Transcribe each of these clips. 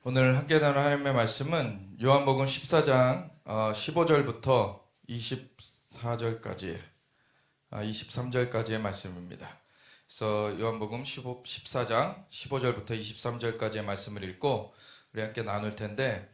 오늘 함께 나눌 하나님의 말씀은 요한복음 14장 15절부터 24절까지 23절까지의 말씀입니다. 그래서 요한복음 14장 15절부터 23절까지의 말씀을 읽고 우리 함께 나눌 텐데,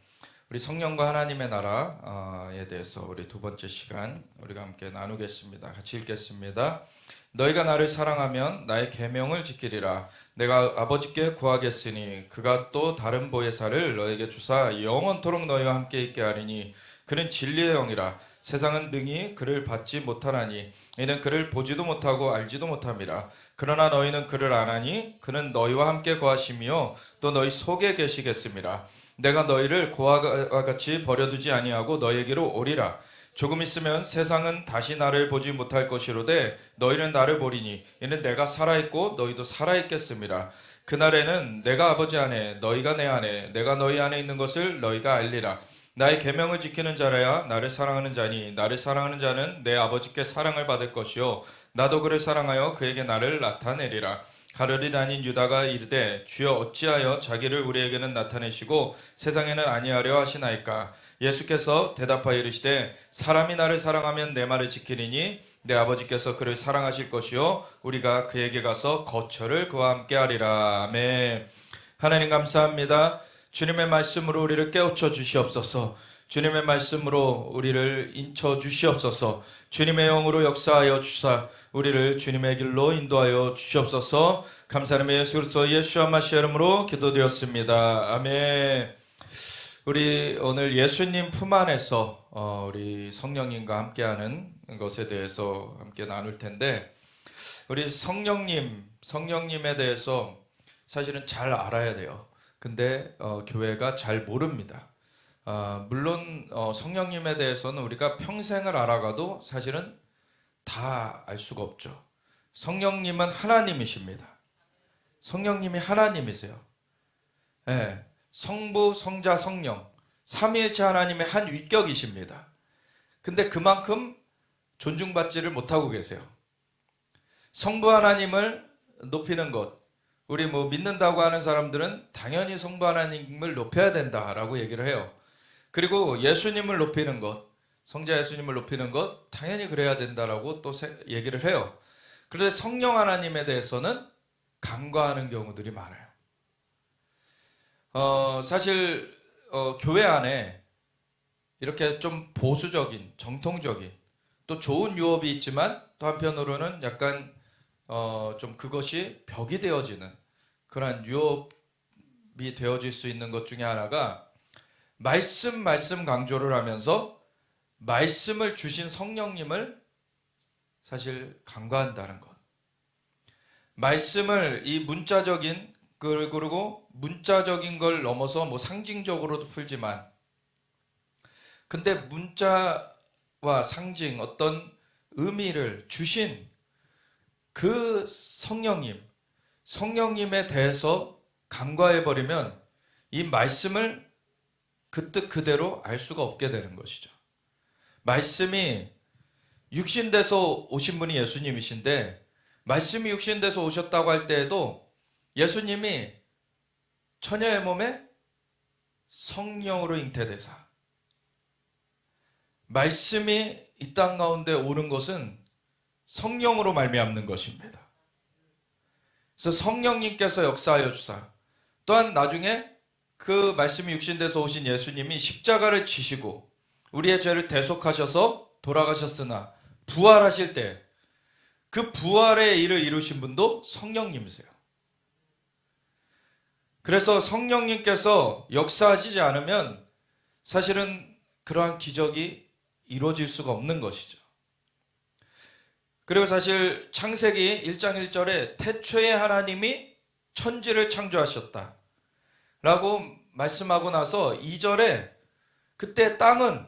우리 성령과 하나님의 나라에 대해서 우리 두 번째 시간 우리가 함께 나누겠습니다. 같이 읽겠습니다. 너희가 나를 사랑하면 나의 계명을 지키리라. 내가 아버지께 구하겠으니 그가 또 다른 보혜사를 너에게 주사 영원토록 너희와 함께 있게 하리니 그는 진리의 영이라. 세상은 능히 그를 받지 못하나니 이는 그를 보지도 못하고 알지도 못함이라. 그러나 너희는 그를 아나니 그는 너희와 함께 거하시며 또 너희 속에 계시겠음이라. 내가 너희를 고아와 같이 버려두지 아니하고 너희에게로 오리라. 조금 있으면 세상은 다시 나를 보지 못할 것이로되 너희는 나를 보리니 이는 내가 살아있고 너희도 살아있겠음이라. 그날에는 내가 아버지 안에 너희가 내 안에 내가 너희 안에 있는 것을 너희가 알리라. 나의 계명을 지키는 자라야 나를 사랑하는 자니 나를 사랑하는 자는 내 아버지께 사랑을 받을 것이요 나도 그를 사랑하여 그에게 나를 나타내리라. 가룟이 다닌 유다가 이르되 주여 어찌하여 자기를 우리에게는 나타내시고 세상에는 아니하려 하시나이까. 예수께서 대답하여 이르시되 사람이 나를 사랑하면 내 말을 지키리니 내 아버지께서 그를 사랑하실 것이요 우리가 그에게 가서 거처를 그와 함께 하리라. 아멘. 하나님 감사합니다. 주님의 말씀으로 우리를 깨우쳐 주시옵소서. 주님의 말씀으로 우리를 인쳐 주시옵소서. 주님의 영으로 역사하여 주사 우리를 주님의 길로 인도하여 주시옵소서. 감사하며 예수 그리스도 예수와 마시아 이름으로 기도드렸습니다. 아멘. 우리 오늘 예수님 품 안에서 우리 성령님과 함께하는 것에 대해서 함께 나눌 텐데, 우리 성령님에 대해서 사실은 잘 알아야 돼요. 근데 교회가 잘 모릅니다. 물론 성령님에 대해서는 우리가 평생을 알아가도 사실은 다 알 수가 없죠. 성령님은 하나님이십니다. 성령님이 하나님이세요. 네. 성부, 성자, 성령 삼위일체 하나님의 한 위격이십니다. 근데 그만큼 존중받지를 못하고 계세요. 성부 하나님을 높이는 것, 우리 믿는다고 하는 사람들은 당연히 성부 하나님을 높여야 된다라고 얘기를 해요. 그리고 예수님을 높이는 것, 성자 예수님을 높이는 것 당연히 그래야 된다라고 또 얘기를 해요. 그런데 성령 하나님에 대해서는 간과하는 경우들이 많아요. 사실 교회 안에 이렇게 좀 보수적인, 정통적인, 또 좋은 유업이 있지만 또 한편으로는 약간 좀 그것이 벽이 되어지는 그런 유업이 되어질 수 있는 것 중에 하나가 말씀 강조를 하면서 말씀을 주신 성령님을 사실 간과한다는 것. 말씀을 이 문자적인, 그리고 문자적인 걸 넘어서 상징적으로도 풀지만, 근데 문자와 상징, 어떤 의미를 주신 그 성령님에 대해서 간과해버리면 이 말씀을 그 뜻 그대로 알 수가 없게 되는 것이죠. 말씀이 육신돼서 오신 분이 예수님이신데, 말씀이 육신돼서 오셨다고 할 때에도 예수님이 처녀의 몸에 성령으로 잉태되사 말씀이 이 땅 가운데 오는 것은 성령으로 말미암는 것입니다. 그래서 성령님께서 역사하여 주사, 또한 나중에 그 말씀이 육신돼서 오신 예수님이 십자가를 지시고 우리의 죄를 대속하셔서 돌아가셨으나 부활하실 때 그 부활의 일을 이루신 분도 성령님이세요. 그래서 성령님께서 역사하시지 않으면 사실은 그러한 기적이 이루어질 수가 없는 것이죠. 그리고 사실 창세기 1장 1절에 태초에 하나님이 천지를 창조하셨다 라고 말씀하고 나서 2절에 그때 땅은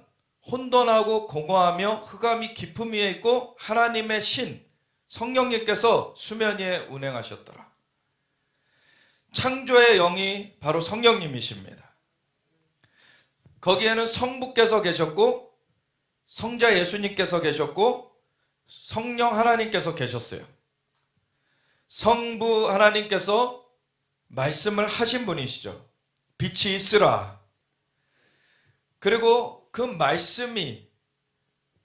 혼돈하고 공허하며 흑암이 깊음 위에 있고 하나님의 신 성령님께서 수면 위에 운행하셨더라. 창조의 영이 바로 성령님이십니다. 거기에는 성부께서 계셨고 성자 예수님께서 계셨고 성령 하나님께서 계셨어요. 성부 하나님께서 말씀을 하신 분이시죠. 빛이 있으라. 그리고 그 말씀이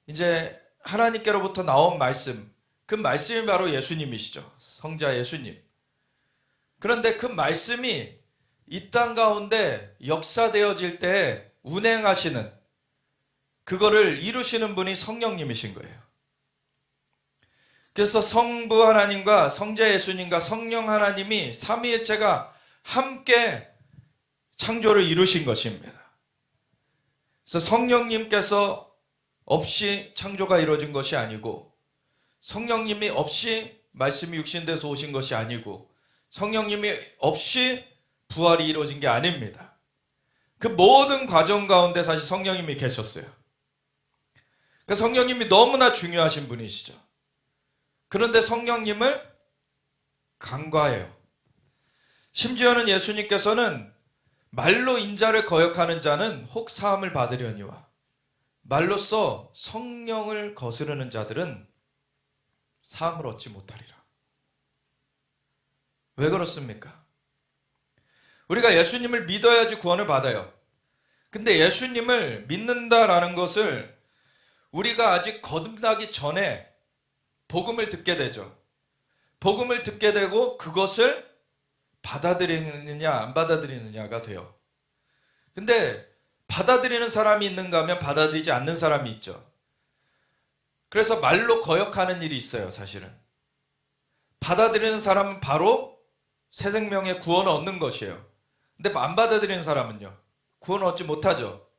이제 하나님께로부터 나온 말씀, 그 말씀이 바로 예수님이시죠. 성자 예수님. 그런데 그 말씀이 이 땅 가운데 역사되어질 때 운행하시는, 그거를 이루시는 분이 성령님이신 거예요. 그래서 성부 하나님과 성자 예수님과 성령 하나님이 삼위일체가 함께 창조를 이루신 것입니다. 그래서 성령님께서 없이 창조가 이루어진 것이 아니고, 성령님이 없이 말씀이 육신돼서 오신 것이 아니고, 성령님이 없이 부활이 이루어진 게 아닙니다. 그 모든 과정 가운데 사실 성령님이 계셨어요. 그러니까 성령님이 너무나 중요하신 분이시죠. 그런데 성령님을 간과해요. 심지어는 예수님께서는 말로 인자를 거역하는 자는 혹 사함을 받으려니와 말로써 성령을 거스르는 자들은 사함을 얻지 못하리라. 왜 그렇습니까? 우리가 예수님을 믿어야지 구원을 받아요. 근데 예수님을 믿는다라는 것을 우리가 아직 거듭나기 전에 복음을 듣게 되죠. 복음을 듣게 되고 그것을 받아들이느냐 안 받아들이느냐가 돼요. 근데 받아들이는 사람이 있는가 하면 받아들이지 않는 사람이 있죠. 그래서 말로 거역하는 일이 있어요, 사실은. 받아들이는 사람은 바로 새 생명의 구원을 얻는 것이에요. 근데 안 받아들이는 사람은요, 구원을 얻지 못하죠.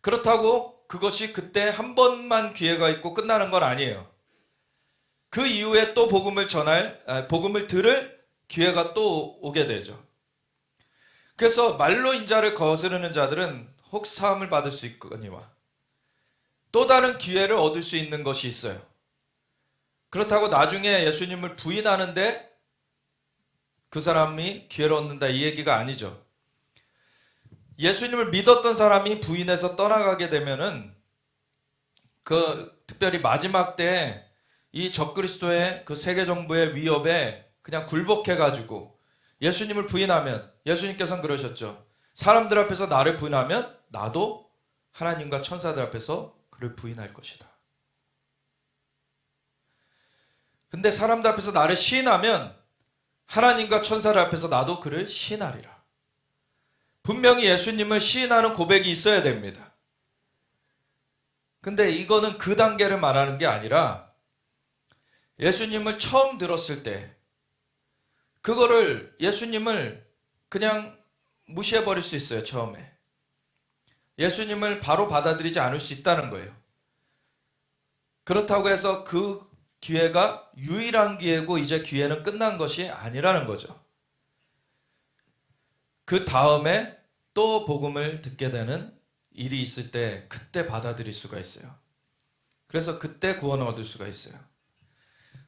그렇다고 그것이 그때 한 번만 기회가 있고 끝나는 건 아니에요. 그 이후에 또 복음을 들을 기회가 또 오게 되죠. 그래서 말로 인자를 거스르는 자들은 혹 사함을 받을 수 있거니와 또 다른 기회를 얻을 수 있는 것이 있어요. 그렇다고 나중에 예수님을 부인하는데 그 사람이 기회를 얻는다, 이 얘기가 아니죠. 예수님을 믿었던 사람이 부인해서 떠나가게 되면은 특별히 마지막 때에 이 적그리스도의 그 세계 정부의 위협에 그냥 굴복해가지고 예수님을 부인하면, 예수님께서는 그러셨죠. 사람들 앞에서 나를 부인하면 나도 하나님과 천사들 앞에서 그를 부인할 것이다. 근데 사람들 앞에서 나를 시인하면 하나님과 천사들 앞에서 나도 그를 시인하리라. 분명히 예수님을 시인하는 고백이 있어야 됩니다. 근데 이거는 그 단계를 말하는 게 아니라 예수님을 처음 들었을 때 그거를 예수님을 그냥 무시해버릴 수 있어요. 처음에 예수님을 바로 받아들이지 않을 수 있다는 거예요. 그렇다고 해서 그 기회가 유일한 기회고 이제 기회는 끝난 것이 아니라는 거죠. 그 다음에 또 복음을 듣게 되는 일이 있을 때 그때 받아들일 수가 있어요. 그래서 그때 구원을 얻을 수가 있어요.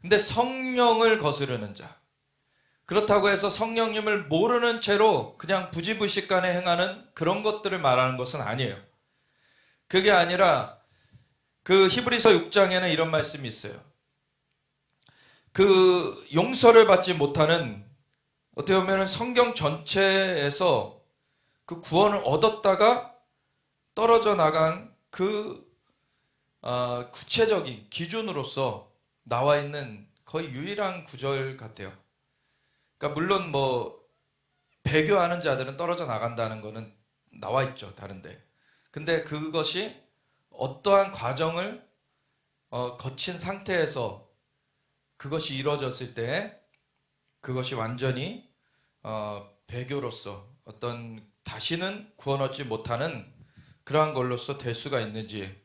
근데 성령을 거스르는 자, 그렇다고 해서 성령님을 모르는 채로 그냥 부지불식간에 행하는 그런 것들을 말하는 것은 아니에요. 그게 아니라 그 히브리서 6장에는 이런 말씀이 있어요. 그 용서를 받지 못하는, 어떻게 보면 성경 전체에서 그 구원을 얻었다가 떨어져 나간 그 구체적인 기준으로서 나와 있는 거의 유일한 구절 같아요. 그러니까 물론 뭐 배교하는 자들은 떨어져 나간다는 거는 나와 있죠, 다른데. 근데 그것이 어떠한 과정을 거친 상태에서 그것이 이루어졌을 때 그것이 완전히 배교로서 어떤 다시는 구원 얻지 못하는 그러한 걸로서 될 수가 있는지,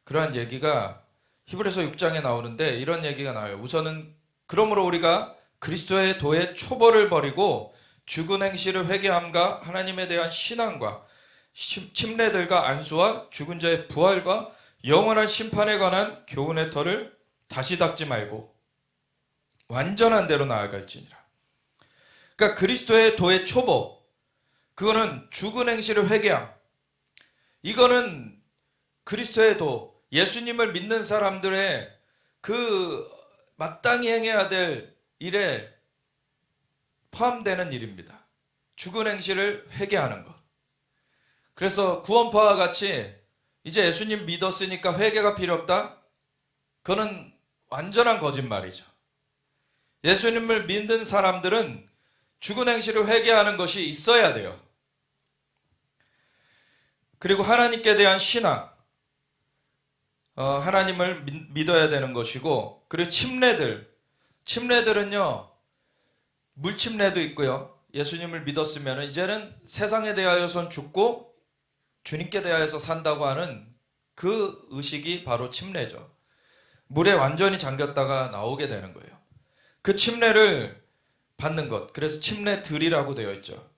그러한 얘기가 히브리서 6장에 나오는데 이런 얘기가 나와요. 우선은 그러므로 우리가 그리스도의 도의 초벌을 버리고 죽은 행실을 회개함과 하나님에 대한 신앙과 침례들과 안수와 죽은 자의 부활과 영원한 심판에 관한 교훈의 털을 다시 닦지 말고 완전한 대로 나아갈지니라. 그러니까 그리스도의 도의 초보, 그거는 죽은 행실을 회개함. 이거는 그리스도의 도, 예수님을 믿는 사람들의 그 마땅히 행해야 될 일에 포함되는 일입니다. 죽은 행실을 회개하는 것. 그래서 구원파와 같이 이제 예수님 믿었으니까 회개가 필요 없다? 그거는 완전한 거짓말이죠. 예수님을 믿는 사람들은 죽은 행실을 회개하는 것이 있어야 돼요. 그리고 하나님께 대한 신앙, 하나님을 믿어야 되는 것이고, 그리고 침례들은요, 물침례도 있고요. 예수님을 믿었으면 이제는 세상에 대하여선 죽고 주님께 대하여서 산다고 하는 그 의식이 바로 침례죠. 물에 완전히 잠겼다가 나오게 되는 거예요. 그 침례를 받는 것, 그래서 침례들이라고 되어 있죠.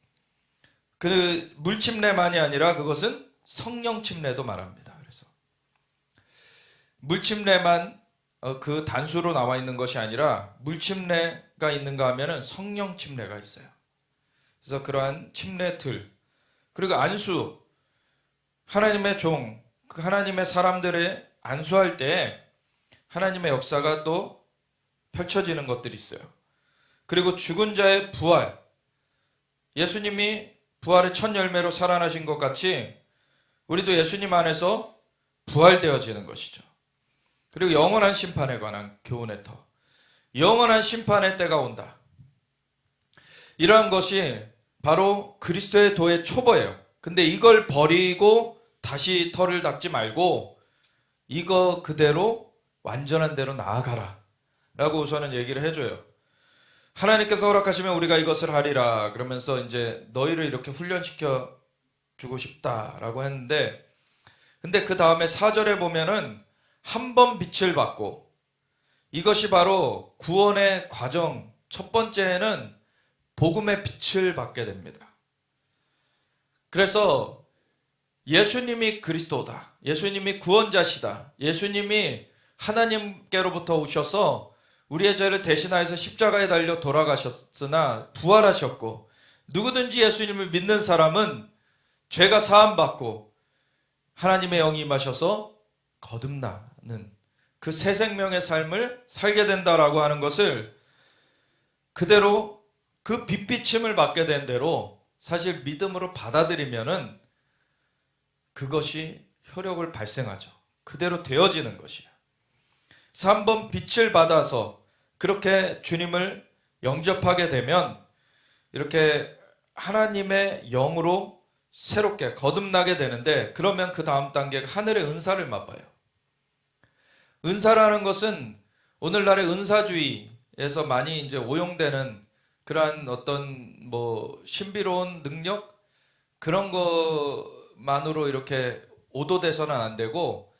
그 물침례만이 아니라 그것은 성령 침례도 말합니다. 그래서 물침례만 그 단수로 나와 있는 것이 아니라 물침례가 있는가 하면은 성령 침례가 있어요. 그래서 그러한 침례들, 그리고 안수, 하나님의 종, 그 하나님의 사람들의 안수할 때 하나님의 역사가 또 펼쳐지는 것들이 있어요. 그리고 죽은 자의 부활, 예수님이 부활의 첫 열매로 살아나신 것 같이 우리도 예수님 안에서 부활되어지는 것이죠. 그리고 영원한 심판에 관한 교훈의 터, 영원한 심판의 때가 온다. 이러한 것이 바로 그리스도의 도의 초보예요. 근데 이걸 버리고 다시 터를 닦지 말고 이거 그대로 완전한 대로 나아가라 라고 우선은 얘기를 해줘요. 하나님께서 허락하시면 우리가 이것을 하리라 그러면서 이제 너희를 이렇게 훈련시켜 주고 싶다라고 했는데, 근데 그 다음에 4절에 보면은 한 번 빛을 받고, 이것이 바로 구원의 과정 첫 번째는 복음의 빛을 받게 됩니다. 그래서 예수님이 그리스도다, 예수님이 구원자시다, 예수님이 하나님께로부터 오셔서 우리의 죄를 대신하여서 십자가에 달려 돌아가셨으나 부활하셨고, 누구든지 예수님을 믿는 사람은 죄가 사함받고 하나님의 영이 임하셔서 거듭나는 그 새 생명의 삶을 살게 된다라고 하는 것을 그대로 그 빛비침을 받게 된 대로 사실 믿음으로 받아들이면은 그것이 효력을 발생하죠. 그대로 되어지는 것이에요. 그래서 한번 빛을 받아서 그렇게 주님을 영접하게 되면 이렇게 하나님의 영으로 새롭게 거듭나게 되는데, 그러면 그 다음 단계가 하늘의 은사를 맛봐요. 은사라는 것은 오늘날의 은사주의에서 많이 이제 오용되는 그러한 어떤 신비로운 능력, 그런 것만으로 이렇게 오도돼서는 안 되고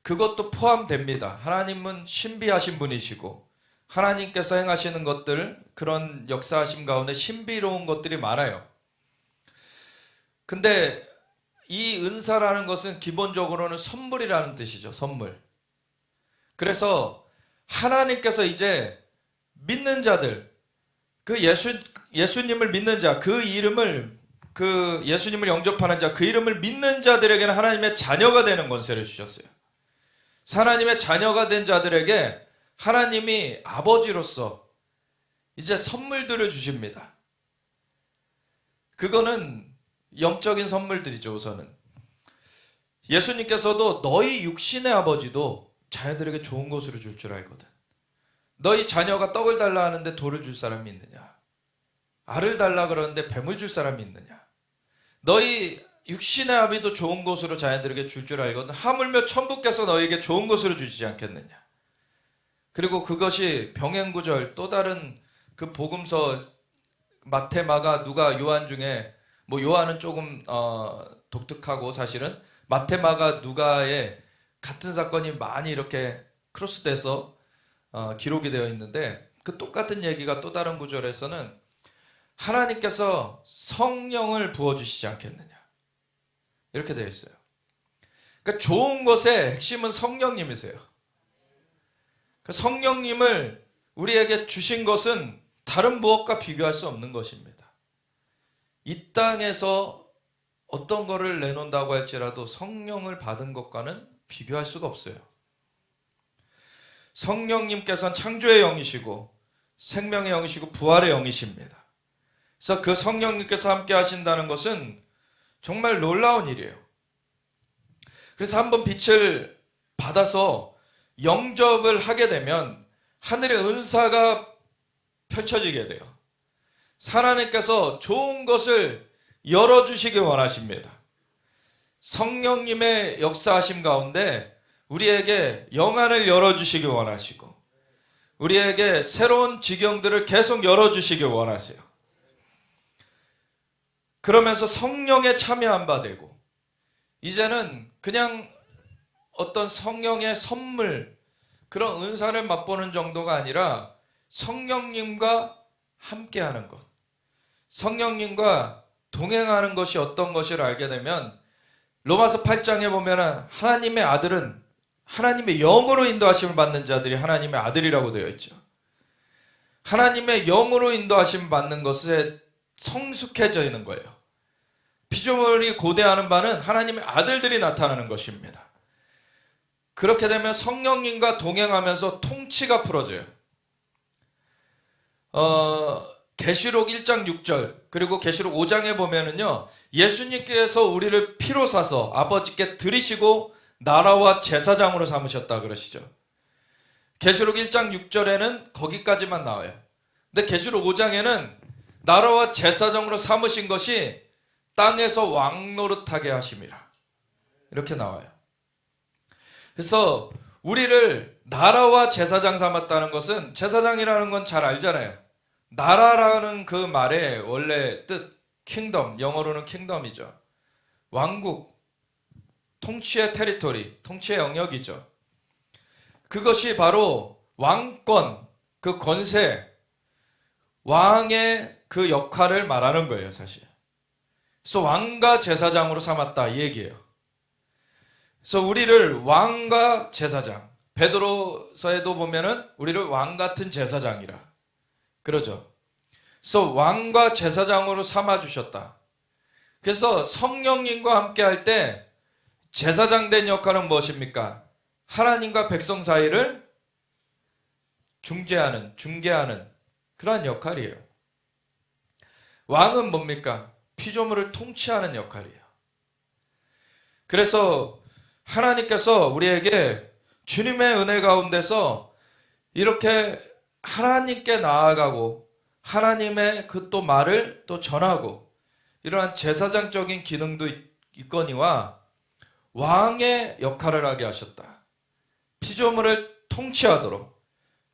그것도 포함됩니다. 하나님은 신비하신 분이시고 하나님께서 행하시는 것들, 그런 역사하심 가운데 신비로운 것들이 많아요. 근데 이 은사라는 것은 기본적으로는 선물이라는 뜻이죠. 선물. 그래서 하나님께서 이제 믿는 자들, 그 예수님을 믿는 자, 그 이름을, 그 예수님을 영접하는 자, 그 이름을 믿는 자들에게는 하나님의 자녀가 되는 권세를 주셨어요. 하나님의 자녀가 된 자들에게 하나님이 아버지로서 이제 선물들을 주십니다. 그거는 영적인 선물들이죠. 우선은 예수님께서도 너희 육신의 아버지도 자녀들에게 좋은 것으로 줄 줄 알거든. 너희 자녀가 떡을 달라 하는데 돌을 줄 사람이 있느냐? 알을 달라 그러는데 뱀을 줄 사람이 있느냐? 너희 육신의 아비도 좋은 것으로 자녀들에게 줄 줄 알거든. 하물며 천부께서 너희에게 좋은 것으로 주시지 않겠느냐? 그리고 그것이 병행구절, 또 다른 그 복음서 마태, 마가, 누가, 요한 중에 요한은 조금 독특하고, 사실은 마태, 마가, 누가에 같은 사건이 많이 이렇게 크로스돼서 기록이 되어 있는데, 그 똑같은 얘기가 또 다른 구절에서는 하나님께서 성령을 부어주시지 않겠느냐 이렇게 되어 있어요. 그러니까 좋은 것의 핵심은 성령님이세요. 그 성령님을 우리에게 주신 것은 다른 무엇과 비교할 수 없는 것입니다. 이 땅에서 어떤 거를 내놓는다고 할지라도 성령을 받은 것과는 비교할 수가 없어요. 성령님께서는 창조의 영이시고 생명의 영이시고 부활의 영이십니다. 그래서 그 성령님께서 함께 하신다는 것은 정말 놀라운 일이에요. 그래서 한번 빛을 받아서 영접을 하게 되면 하늘의 은사가 펼쳐지게 돼요. 하나님께서 좋은 것을 열어주시기 원하십니다. 성령님의 역사하심 가운데 우리에게 영안을 열어주시기 원하시고 우리에게 새로운 지경들을 계속 열어주시기 원하세요. 그러면서 성령에 참여한 바 되고 이제는 그냥 어떤 성령의 선물 그런 은사를 맛보는 정도가 아니라 성령님과 함께하는 것, 성령님과 동행하는 것이 어떤 것을 알게 되면 로마서 8장에 보면 하나님의 아들은 하나님의 영으로 인도하심을 받는 자들이 하나님의 아들이라고 되어 있죠. 하나님의 영으로 인도하심을 받는 것에 성숙해져 있는 거예요. 피조물이 고대하는 바는 하나님의 아들들이 나타나는 것입니다. 그렇게 되면 성령님과 동행하면서 통치가 풀어져요. 계시록 1장 6절 그리고 계시록 5장에 보면은요, 예수님께서 우리를 피로 사서 아버지께 드리시고 나라와 제사장으로 삼으셨다 그러시죠. 계시록 1장 6절에는 거기까지만 나와요. 근데 계시록 5장에는 나라와 제사장으로 삼으신 것이 땅에서 왕노릇하게 하심이라 이렇게 나와요. 그래서 우리를 나라와 제사장 삼았다는 것은, 제사장이라는 건 잘 알잖아요. 나라라는 그 말의 원래 뜻 킹덤, 영어로는 킹덤이죠. 왕국, 통치의 테리토리, 통치의 영역이죠. 그것이 바로 왕권, 그 권세, 왕의 그 역할을 말하는 거예요, 사실. 그래서 왕과 제사장으로 삼았다 이 얘기예요. 그래서 우리를 왕과 제사장, 베드로서에도 보면은 우리를 왕 같은 제사장이라 그러죠. 그래서 왕과 제사장으로 삼아 주셨다. 그래서 성령님과 함께 할 때 제사장 된 역할은 무엇입니까? 하나님과 백성 사이를 중개하는 그러한 역할이에요. 왕은 뭡니까? 피조물을 통치하는 역할이에요. 그래서 하나님께서 우리에게 주님의 은혜 가운데서 이렇게 하나님께 나아가고 하나님의 그 또 말을 또 전하고 이러한 제사장적인 기능도 있거니와 왕의 역할을 하게 하셨다. 피조물을 통치하도록.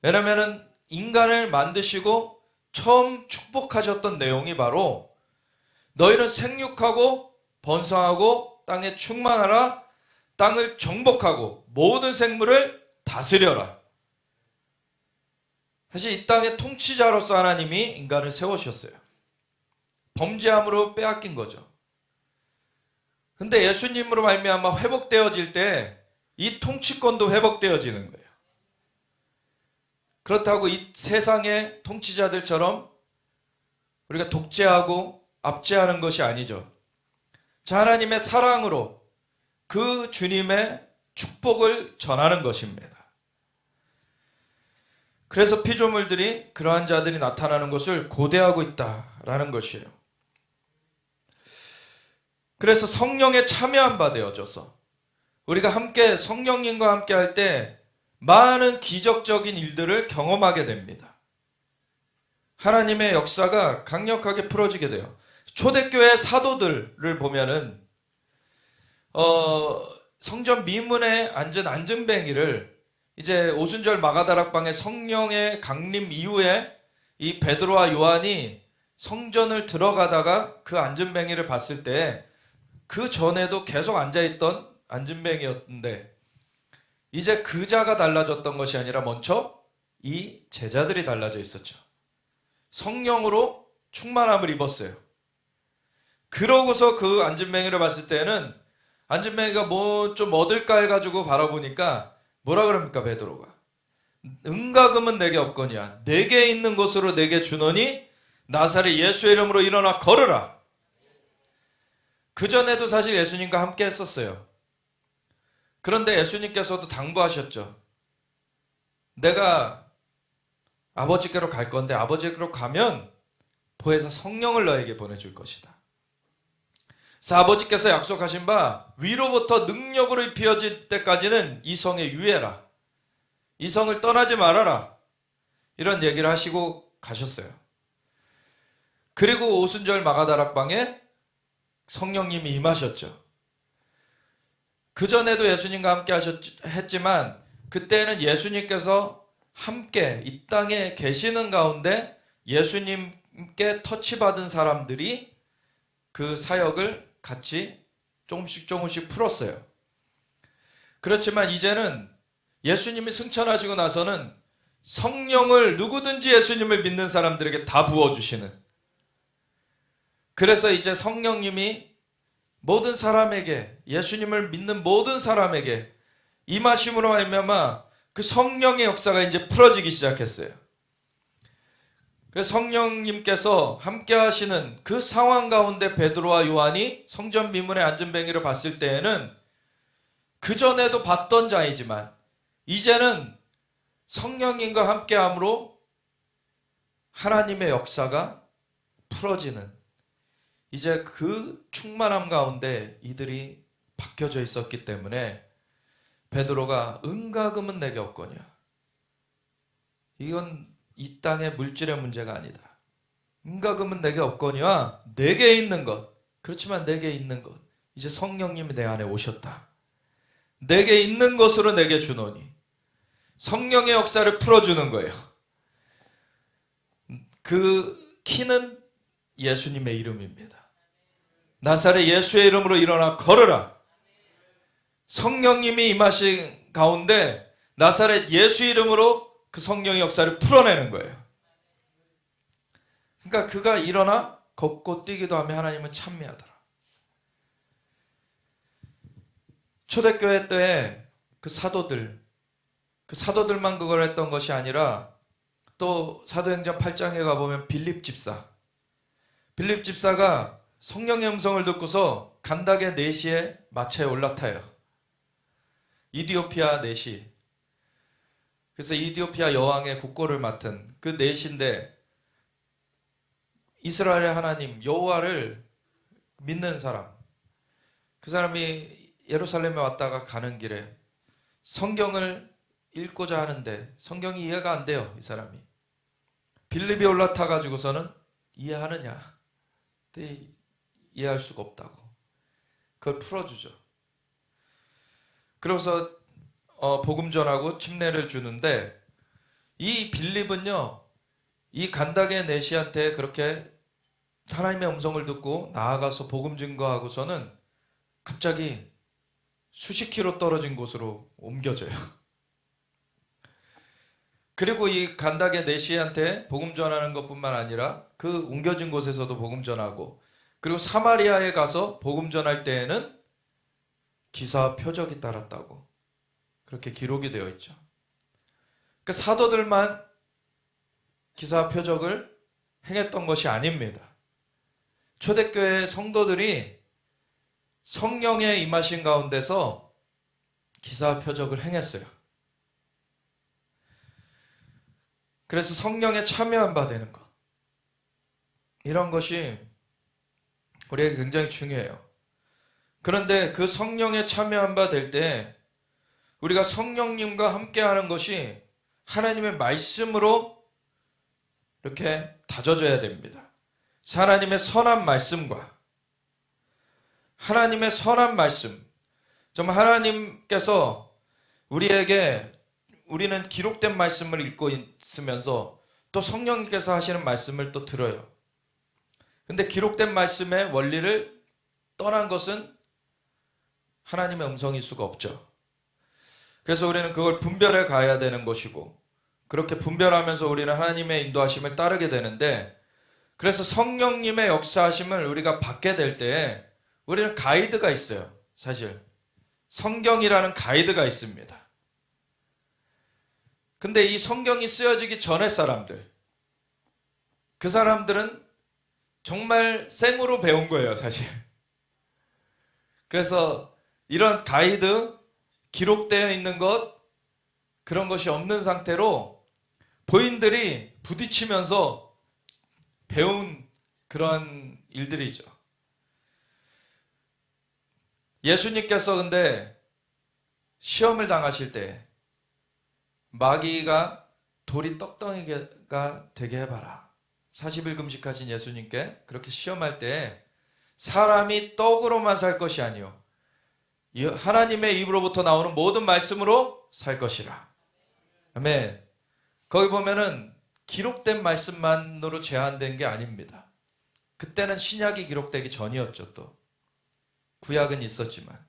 왜냐하면 인간을 만드시고 처음 축복하셨던 내용이 바로 너희는 생육하고 번성하고 땅에 충만하라, 땅을 정복하고 모든 생물을 다스려라. 사실 이 땅의 통치자로서 하나님이 인간을 세우셨어요. 범죄함으로 빼앗긴 거죠. 근데 예수님으로 말미암아 회복되어질 때 이 통치권도 회복되어지는 거예요. 그렇다고 이 세상의 통치자들처럼 우리가 독재하고 압제하는 것이 아니죠. 자, 하나님의 사랑으로 그 주님의 축복을 전하는 것입니다. 그래서 피조물들이 그러한 자들이 나타나는 것을 고대하고 있다라는 것이에요. 그래서 성령에 참여한 바 되어져서 우리가 함께 성령님과 함께 할 때 많은 기적적인 일들을 경험하게 됩니다. 하나님의 역사가 강력하게 풀어지게 돼요. 초대교회 사도들을 보면은 성전 미문에 앉은 안전뱅이를 이제 오순절 마가다락방의 성령의 강림 이후에 이 베드로와 요한이 성전을 들어가다가 그 안전뱅이를 봤을 때 그 전에도 계속 앉아있던 안전뱅이였는데 이제 그 자가 달라졌던 것이 아니라 먼저 이 제자들이 달라져 있었죠. 성령으로 충만함을 입었어요. 그러고서 그 안전뱅이를 봤을 때는 안전뱅이가 뭐 좀 얻을까 해가지고 바라보니까 뭐라 그럽니까 베드로가? 은과 금은 내게 없거니와 내게 있는 것으로 내게 주노니 나사렛 예수의 이름으로 일어나 걸으라. 그전에도 사실 예수님과 함께 했었어요. 그런데 예수님께서도 당부하셨죠. 내가 아버지께로 갈 건데 아버지께로 가면 보혜사 성령을 너에게 보내줄 것이다. 그래서 아버지께서 약속하신 바 위로부터 능력으로 입혀질 때까지는 이 성에 유해라. 이 성을 떠나지 말아라. 이런 얘기를 하시고 가셨어요. 그리고 오순절 마가다락방에 성령님이 임하셨죠. 그전에도 예수님과 함께 했지만 그때는 예수님께서 함께 이 땅에 계시는 가운데 예수님께 터치받은 사람들이 그 사역을 같이 조금씩 풀었어요. 그렇지만 이제는 예수님이 승천하시고 나서는 성령을 누구든지 예수님을 믿는 사람들에게 다 부어주시는, 그래서 이제 성령님이 모든 사람에게, 예수님을 믿는 모든 사람에게 임하심으로 말미암아 그 성령의 역사가 이제 풀어지기 시작했어요. 그래서 성령님께서 함께 하시는 그 상황 가운데 베드로와 요한이 성전 미문의 안전뱅이를 봤을 때에는 그전에도 봤던 자이지만 이제는 성령님과 함께함으로 하나님의 역사가 풀어지는, 이제 그 충만함 가운데 이들이 박혀져 있었기 때문에 베드로가 은과 금은 내게 없거냐. 이건 이 땅의 물질의 문제가 아니다. 은과 금은 내게 없거니와 내게 있는 것, 그렇지만 내게 있는 것, 이제 성령님이 내 안에 오셨다. 내게 있는 것으로 내게 주노니, 성령의 역사를 풀어주는 거예요. 그 키는 예수님의 이름입니다. 나사렛 예수의 이름으로 일어나 걸으라. 성령님이 임하신 가운데 나사렛 예수 이름으로 그 성령의 역사를 풀어내는 거예요. 그러니까 그가 일어나 걷고 뛰기도 하며 하나님은 찬미하더라. 초대교회 때에 그 사도들만 그걸 했던 것이 아니라 또 사도행전 8장에 가보면 빌립 집사가 성령의 음성을 듣고서 간닥의 내시에 마차에 올라타요. 이디오피아 내시. 그래서 이디오피아 여왕의 국고를 맡은 그 내시인데 이스라엘의 하나님 여호와를 믿는 사람, 그 사람이 예루살렘에 왔다가 가는 길에 성경을 읽고자 하는데 성경이 이해가 안 돼요. 이 사람이 빌립이 올라타 가지고서는 이해하느냐, 이해할 수가 없다고 그걸 풀어주죠. 그래서 복음 전하고 침례를 주는데 이 빌립은요, 이 간닥의 내시한테 그렇게 하나님의 음성을 듣고 나아가서 복음 증거하고서는 갑자기 수십 킬로 떨어진 곳으로 옮겨져요. 그리고 이 간닥의 내시한테 복음 전하는 것뿐만 아니라 그 옮겨진 곳에서도 복음 전하고, 그리고 사마리아에 가서 복음 전할 때에는 기사와 표적이 따랐다고 그렇게 기록이 되어 있죠. 그 사도들만 기사와 표적을 행했던 것이 아닙니다. 초대교회 성도들이 성령의 임하신 가운데서 기사와 표적을 행했어요. 그래서 성령에 참여한 바 되는 것, 이런 것이 우리에게 굉장히 중요해요. 그런데 그 성령에 참여한 바 될 때 우리가 성령님과 함께하는 것이 하나님의 말씀으로 이렇게 다져져야 됩니다. 하나님의 선한 말씀과 하나님의 선한 말씀, 정말 하나님께서 우리는 기록된 말씀을 읽고 있으면서 또 성령님께서 하시는 말씀을 또 들어요. 근데 기록된 말씀의 원리를 떠난 것은 하나님의 음성일 수가 없죠. 그래서 우리는 그걸 분별해 가야 되는 것이고, 그렇게 분별하면서 우리는 하나님의 인도하심을 따르게 되는데, 그래서 성령님의 역사하심을 우리가 받게 될 때에 우리는 가이드가 있어요. 사실 성경이라는 가이드가 있습니다. 근데 이 성경이 쓰여지기 전의 사람들, 그 사람들은 정말 생으로 배운 거예요, 사실. 그래서 이런 가이드, 기록되어 있는 것, 그런 것이 없는 상태로 본인들이 부딪히면서 배운 그런 일들이죠. 예수님께서 근데 시험을 당하실 때 마귀가 돌이 떡덩이가 되게 해봐라. 40일 금식하신 예수님께 그렇게 시험할 때 사람이 떡으로만 살 것이 아니요 하나님의 입으로부터 나오는 모든 말씀으로 살 것이라. 아멘. 거기 보면은 기록된 말씀만으로 제한된 게 아닙니다. 그때는 신약이 기록되기 전이었죠. 또 구약은 있었지만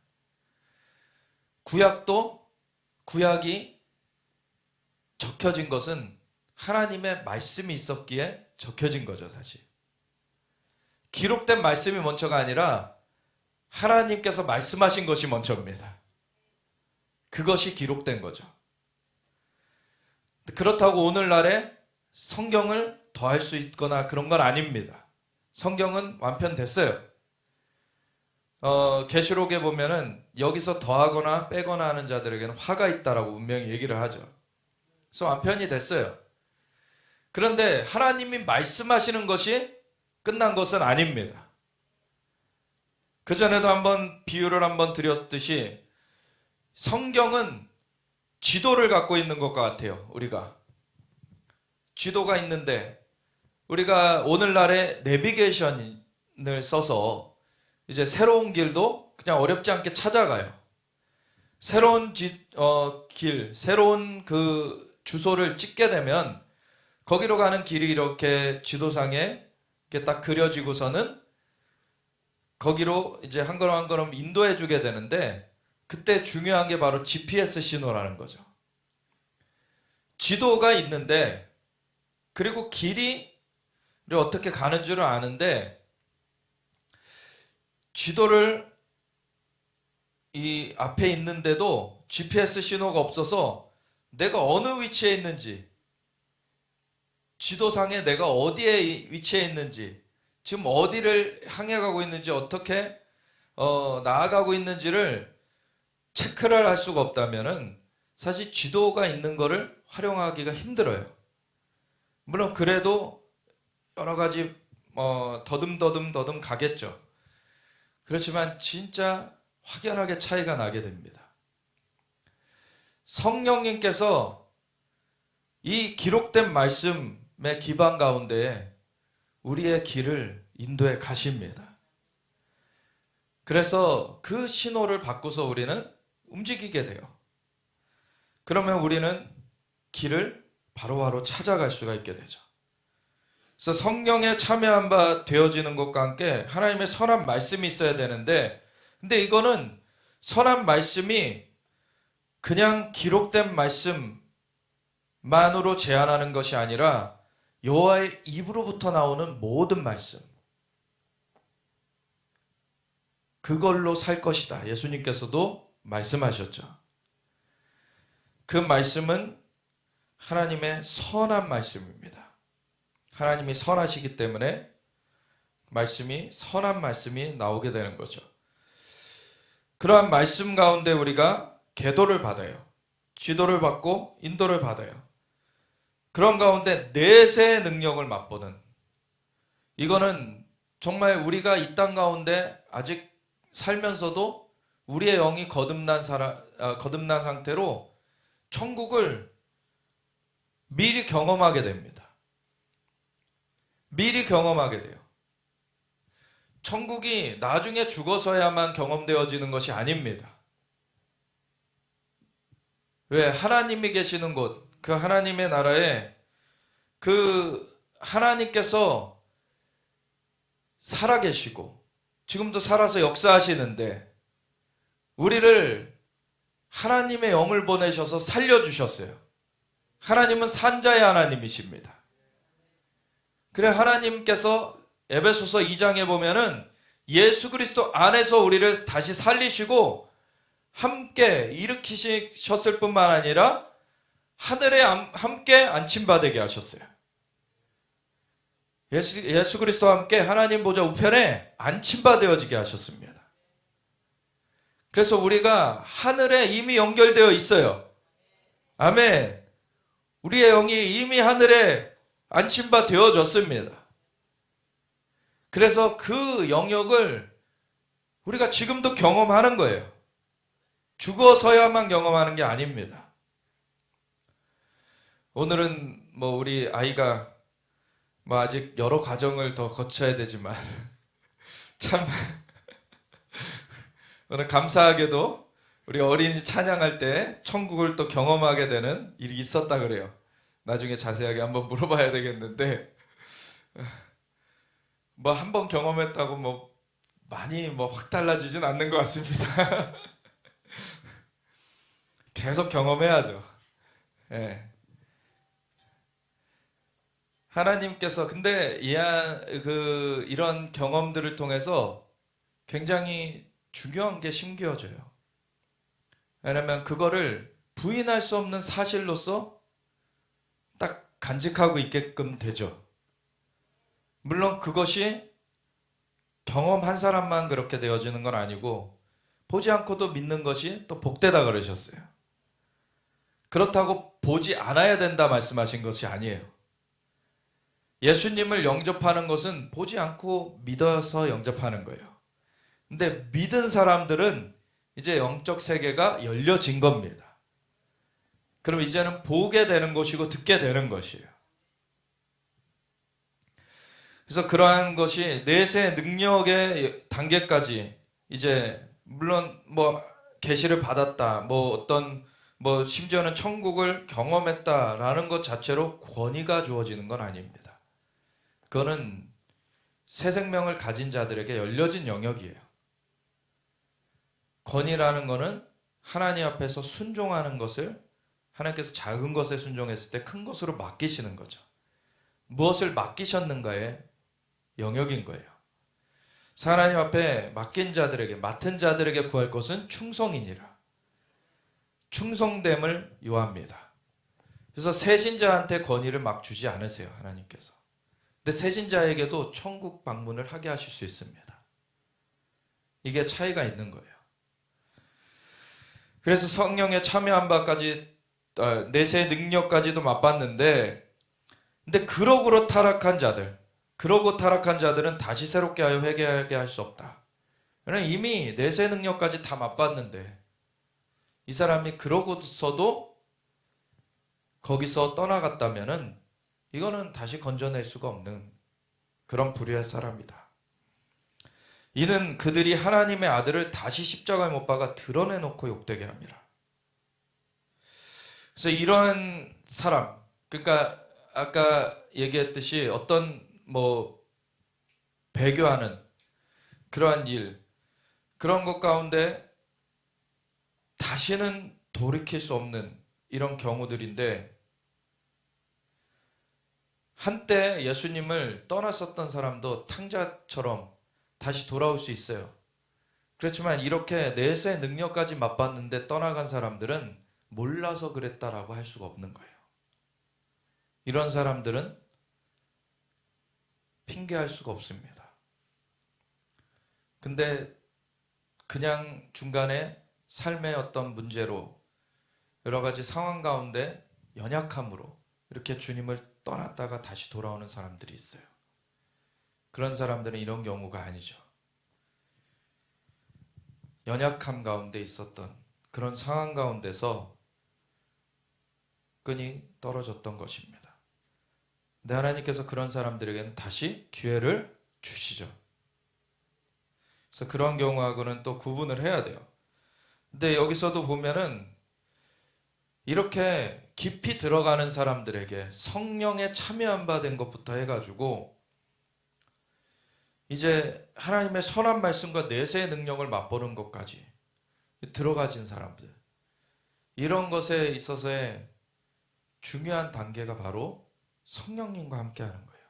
구약이 적혀진 것은 하나님의 말씀이 있었기에 적혀진 거죠. 사실 기록된 말씀이 먼저가 아니라 하나님께서 말씀하신 것이 먼저입니다. 그것이 기록된 거죠. 그렇다고 오늘날에 성경을 더할 수 있거나 그런 건 아닙니다. 성경은 완편됐어요. 계시록에 보면은 여기서 더하거나 빼거나 하는 자들에게는 화가 있다라고 분명히 얘기를 하죠. 그래서 완편이 됐어요. 그런데 하나님이 말씀하시는 것이 끝난 것은 아닙니다. 그전에도 한번 비유를 한번 드렸듯이 성경은 지도를 갖고 있는 것과 같아요. 우리가 지도가 있는데 우리가 오늘날의 내비게이션을 써서 이제 새로운 길도 그냥 어렵지 않게 찾아가요. 새로운 길, 새로운 그 주소를 찍게 되면 거기로 가는 길이 이렇게 지도상에 이렇게 딱 그려지고서는 거기로 이제 한 걸음 한 걸음 인도해 주게 되는데 그때 중요한 게 바로 GPS 신호라는 거죠. 지도가 있는데 그리고 길이 어떻게 가는 줄을 아는데 지도를 이 앞에 있는데도 GPS 신호가 없어서 내가 어느 위치에 있는지 지도상에 내가 어디에 위치해 있는지 지금 어디를 향해 가고 있는지 어떻게 나아가고 있는지를 체크를 할 수가 없다면은 사실 지도가 있는 거를 활용하기가 힘들어요. 물론 그래도 여러 가지 더듬 가겠죠. 그렇지만 진짜 확연하게 차이가 나게 됩니다. 성령님께서 이 기록된 말씀의 기반 가운데 우리의 길을 인도해 가십니다. 그래서 그 신호를 받고서 우리는 움직이게 돼요. 그러면 우리는 길을 바로바로 찾아갈 수가 있게 되죠. 그래서 성령에 참여한 바 되어지는 것과 함께 하나님의 선한 말씀이 있어야 되는데 근데 이거는 선한 말씀이 그냥 기록된 말씀만으로 제한하는 것이 아니라 여호와의 입으로부터 나오는 모든 말씀 그걸로 살 것이다. 예수님께서도 말씀하셨죠. 그 말씀은 하나님의 선한 말씀입니다. 하나님이 선하시기 때문에 선한 말씀이 나오게 되는 거죠. 그러한 말씀 가운데 우리가 계도를 받아요. 지도를 받고 인도를 받아요. 그런 가운데 내세의 능력을 맛보는 이거는 정말 우리가 이 땅 가운데 아직 살면서도 우리의 영이 거듭난 상태로 천국을 미리 경험하게 됩니다. 미리 경험하게 돼요. 천국이 나중에 죽어서야만 경험되어지는 것이 아닙니다. 왜? 하나님이 계시는 곳, 그 하나님의 나라에 그 하나님께서 살아계시고 지금도 살아서 역사하시는데 우리를 하나님의 영을 보내셔서 살려주셨어요. 하나님은 산자의 하나님이십니다. 그래 하나님께서 에베소서 2장에 보면은 예수 그리스도 안에서 우리를 다시 살리시고 함께 일으키셨을 뿐만 아니라 하늘에 함께 안침받게 하셨어요. 예수 그리스도와 함께 하나님 보좌 우편에 안침받아지게 하셨습니다. 그래서 우리가 하늘에 이미 연결되어 있어요. 아멘. 우리의 영이 이미 하늘에 안침받아졌습니다. 그래서 그 영역을 우리가 지금도 경험하는 거예요. 죽어서야만 경험하는 게 아닙니다. 오늘은 뭐 우리 아이가 뭐 아직 여러 과정을 더 거쳐야 되지만 참 오늘 감사하게도 우리 어린이 찬양할 때 천국을 또 경험하게 되는 일이 있었다 그래요. 나중에 자세하게 한번 물어봐야 되겠는데 뭐 한 번 경험했다고 뭐 많이 뭐 확 달라지진 않는 것 같습니다. 계속 경험해야죠. 예. 하나님께서 근데 이런 경험들을 통해서 굉장히 중요한 게 심겨져요. 왜냐하면 그거를 부인할 수 없는 사실로서 딱 간직하고 있게끔 되죠. 물론 그것이 경험한 사람만 그렇게 되어지는 건 아니고 보지 않고도 믿는 것이 또 복되다 그러셨어요. 그렇다고 보지 않아야 된다 말씀하신 것이 아니에요. 예수님을 영접하는 것은 보지 않고 믿어서 영접하는 거예요. 근데 믿은 사람들은 이제 영적 세계가 열려진 겁니다. 그럼 이제는 보게 되는 것이고 듣게 되는 것이에요. 그래서 그러한 것이 내세 능력의 단계까지 이제 물론 뭐 계시를 받았다, 뭐 어떤 뭐 심지어는 천국을 경험했다라는 것 자체로 권위가 주어지는 건 아닙니다. 그거는 새 생명을 가진 자들에게 열려진 영역이에요. 권위라는 것은 하나님 앞에서 순종하는 것을 하나님께서 작은 것에 순종했을 때 큰 것으로 맡기시는 거죠. 무엇을 맡기셨는가의 영역인 거예요. 하나님 앞에 맡긴 자들에게, 맡은 자들에게 구할 것은 충성이니라. 충성됨을 요합니다. 그래서 새신자한테 권위를 막 주지 않으세요, 하나님께서. 근데 새신자에게도 천국 방문을 하게 하실 수 있습니다. 이게 차이가 있는 거예요. 그래서 성령에 참여한 바까지 내세 능력까지도 맛봤는데, 근데 그러고 타락한 자들은 다시 새롭게 하여 회개하게 할 수 없다. 왜냐하면 이미 내세 능력까지 다 맛봤는데 이 사람이 그러고서도 거기서 떠나갔다면은 이거는 다시 건져낼 수가 없는 그런 불의할 사람이다. 이는 그들이 하나님의 아들을 다시 십자가에 못 박아 드러내놓고 욕되게 합니다. 그래서 이러한 사람, 그러니까 아까 얘기했듯이 어떤 뭐 배교하는 그러한 일, 그런 것 가운데 다시는 돌이킬 수 없는 이런 경우들인데, 한때 예수님을 떠났었던 사람도 탕자처럼 다시 돌아올 수 있어요. 그렇지만 이렇게 내세 능력까지 맛봤는데 떠나간 사람들은 몰라서 그랬다라고 할 수가 없는 거예요. 이런 사람들은 핑계할 수가 없습니다. 근데 그냥 중간에 삶의 어떤 문제로 여러 가지 상황 가운데 연약함으로 이렇게 주님을 떠났다가 다시 돌아오는 사람들이 있어요. 그런 사람들은 이런 경우가 아니죠. 연약함 가운데 있었던 그런 상황 가운데서 끈이 떨어졌던 것입니다. 근데 하나님께서 그런 사람들에게는 다시 기회를 주시죠. 그래서 그런 경우하고는 또 구분을 해야 돼요. 근데 여기서도 보면은 이렇게 깊이 들어가는 사람들에게 성령에 참여한 바 된 것부터 해가지고 이제 하나님의 선한 말씀과 내세의 능력을 맛보는 것까지 들어가진 사람들, 이런 것에 있어서의 중요한 단계가 바로 성령님과 함께하는 거예요.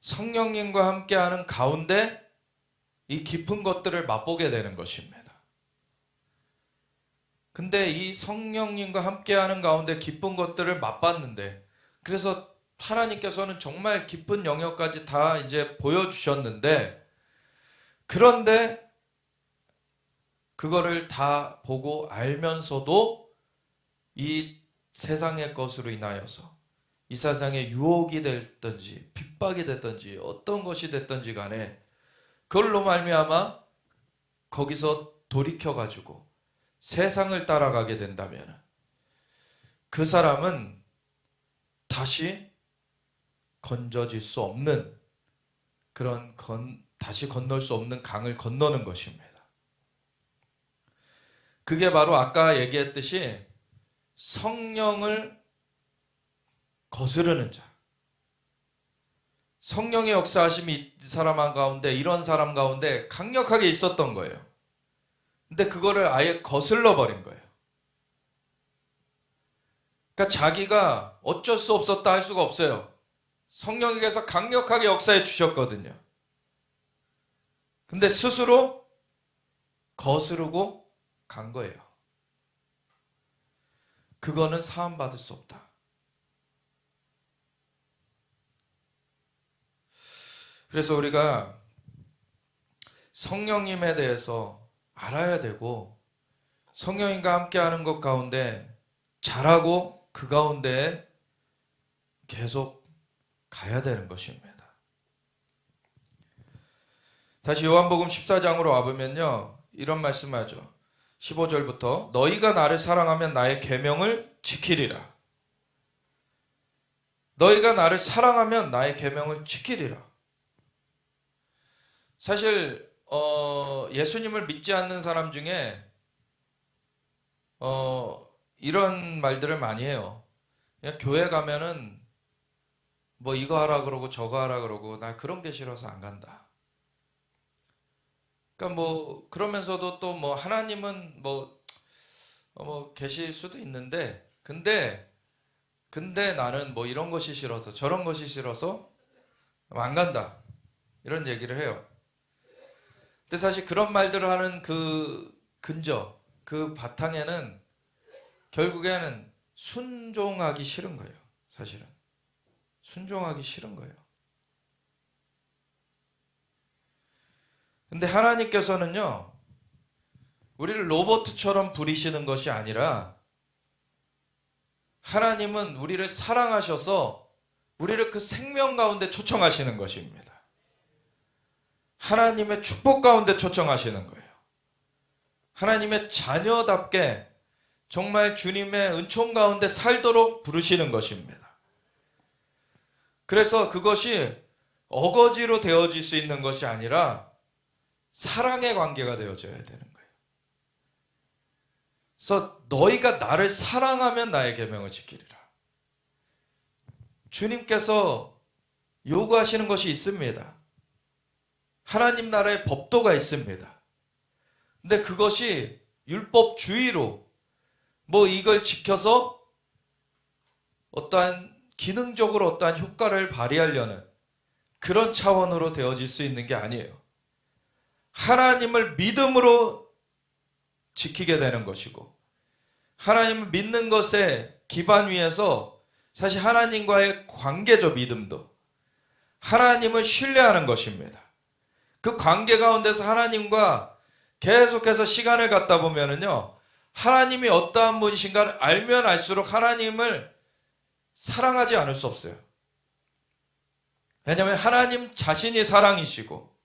성령님과 함께하는 가운데 이 깊은 것들을 맛보게 되는 것입니다. 근데 이 성령님과 함께하는 가운데 깊은 것들을 맛봤는데, 그래서 하나님께서는 정말 깊은 영역까지 다 이제 보여주셨는데, 그런데 그거를 다 보고 알면서도 이 세상의 것으로 인하여서 이 세상의 유혹이 됐든지 핍박이 됐든지 어떤 것이 됐든지 간에 그걸로 말미암아 거기서 돌이켜가지고 세상을 따라가게 된다면 그 사람은 다시 건져질 수 없는 다시 건널 수 없는 강을 건너는 것입니다. 그게 바로 아까 얘기했듯이 성령을 거스르는 자. 성령의 역사하심이 이 사람 가운데, 이런 사람 가운데 강력하게 있었던 거예요. 근데 그거를 아예 거슬러 버린 거예요. 그러니까 자기가 어쩔 수 없었다 할 수가 없어요. 성령께서 강력하게 역사해 주셨거든요. 근데 스스로 거스르고 간 거예요. 그거는 사함받을 수 없다. 그래서 우리가 성령님에 대해서 알아야 되고 성령님과 함께하는 것 가운데 잘하고 그 가운데 계속 가야 되는 것입니다. 다시 요한복음 14장으로 와보면요, 이런 말씀하죠. 15절부터 너희가 나를 사랑하면 나의 계명을 지키리라. 너희가 나를 사랑하면 나의 계명을 지키리라. 사실 예수님을 믿지 않는 사람 중에 이런 말들을 많이 해요. 그냥 교회 가면은 뭐 이거 하라 그러고 저거 하라 그러고 나 그런 게 싫어서 안 간다. 그러니까 뭐 그러면서도 또 뭐 하나님은 뭐 계실 수도 있는데 근데 나는 뭐 이런 것이 싫어서 저런 것이 싫어서 안 간다. 이런 얘기를 해요. 근데 사실 그런 말들을 하는 그 근저, 그 바탕에는 결국에는 순종하기 싫은 거예요. 사실은. 순종하기 싫은 거예요. 근데 하나님께서는요, 우리를 로봇처럼 부리시는 것이 아니라 하나님은 우리를 사랑하셔서 우리를 그 생명 가운데 초청하시는 것입니다. 하나님의 축복 가운데 초청하시는 거예요. 하나님의 자녀답게 정말 주님의 은총 가운데 살도록 부르시는 것입니다. 그래서 그것이 어거지로 되어질 수 있는 것이 아니라 사랑의 관계가 되어져야 되는 거예요. 그래서 너희가 나를 사랑하면 나의 계명을 지키리라. 주님께서 요구하시는 것이 있습니다. 하나님 나라의 법도가 있습니다. 근데 그것이 율법주의로 뭐 이걸 지켜서 어떠한 기능적으로 어떠한 효과를 발휘하려는 그런 차원으로 되어질 수 있는 게 아니에요. 하나님을 믿음으로 지키게 되는 것이고 하나님을 믿는 것에 기반 위에서 사실 하나님과의 관계죠. 믿음도 하나님을 신뢰하는 것입니다. 그 관계 가운데서 하나님과 계속해서 시간을 갖다 보면은요, 하나님이 어떠한 분이신가를 알면 알수록 하나님을 사랑하지 않을 수 없어요. 왜냐하면 하나님 자신이 사랑이시고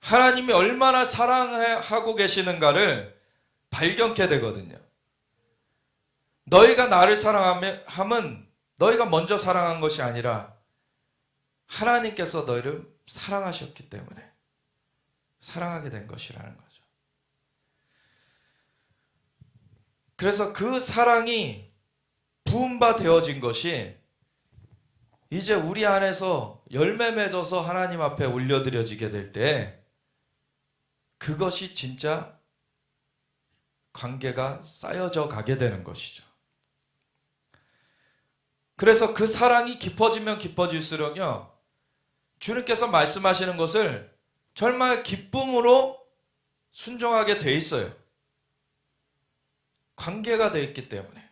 하나님이 얼마나 사랑하고 계시는가를 발견케 되거든요. 너희가 나를 사랑하면 너희가 먼저 사랑한 것이 아니라 하나님께서 너희를 사랑하셨기 때문에 사랑하게 된 것이라는 거죠. 그래서 그 사랑이 부음바 되어진 것이 이제 우리 안에서 열매 맺어서 하나님 앞에 올려드려지게 될 때 그것이 진짜 관계가 쌓여져 가게 되는 것이죠. 그래서 그 사랑이 깊어지면 깊어질수록요, 주님께서 말씀하시는 것을 정말 기쁨으로 순종하게 돼 있어요. 관계가 돼 있기 때문에.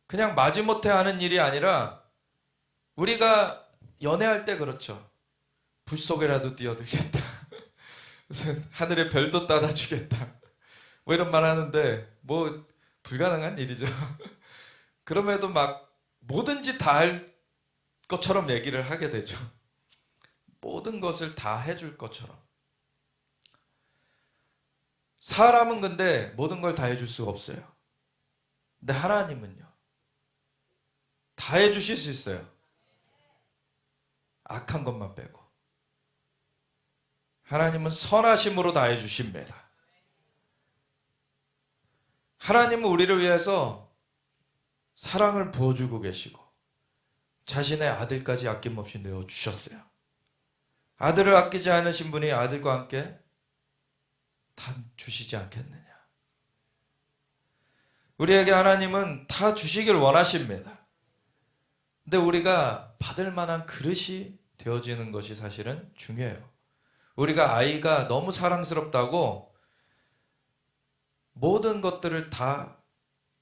그냥 마지못해 하는 일이 아니라 우리가 연애할 때 그렇죠. 불 속에라도 뛰어들겠다. 무슨 하늘의 별도 따다 주겠다. 뭐 이런 말 하는데 뭐 불가능한 일이죠. 그럼에도 막 뭐든지 다 할 것처럼 얘기를 하게 되죠. 모든 것을 다 해줄 것처럼. 사람은 근데 모든 걸 다 해줄 수가 없어요. 근데 하나님은요, 다 해주실 수 있어요. 악한 것만 빼고. 하나님은 선하심으로 다 해주십니다. 하나님은 우리를 위해서 사랑을 부어주고 계시고 자신의 아들까지 아낌없이 내어주셨어요. 아들을 아끼지 않으신 분이 아들과 함께 다 주시지 않겠느냐. 우리에게 하나님은 다 주시길 원하십니다. 근데 우리가 받을 만한 그릇이 되어지는 것이 사실은 중요해요. 우리가 아이가 너무 사랑스럽다고 모든 것들을 다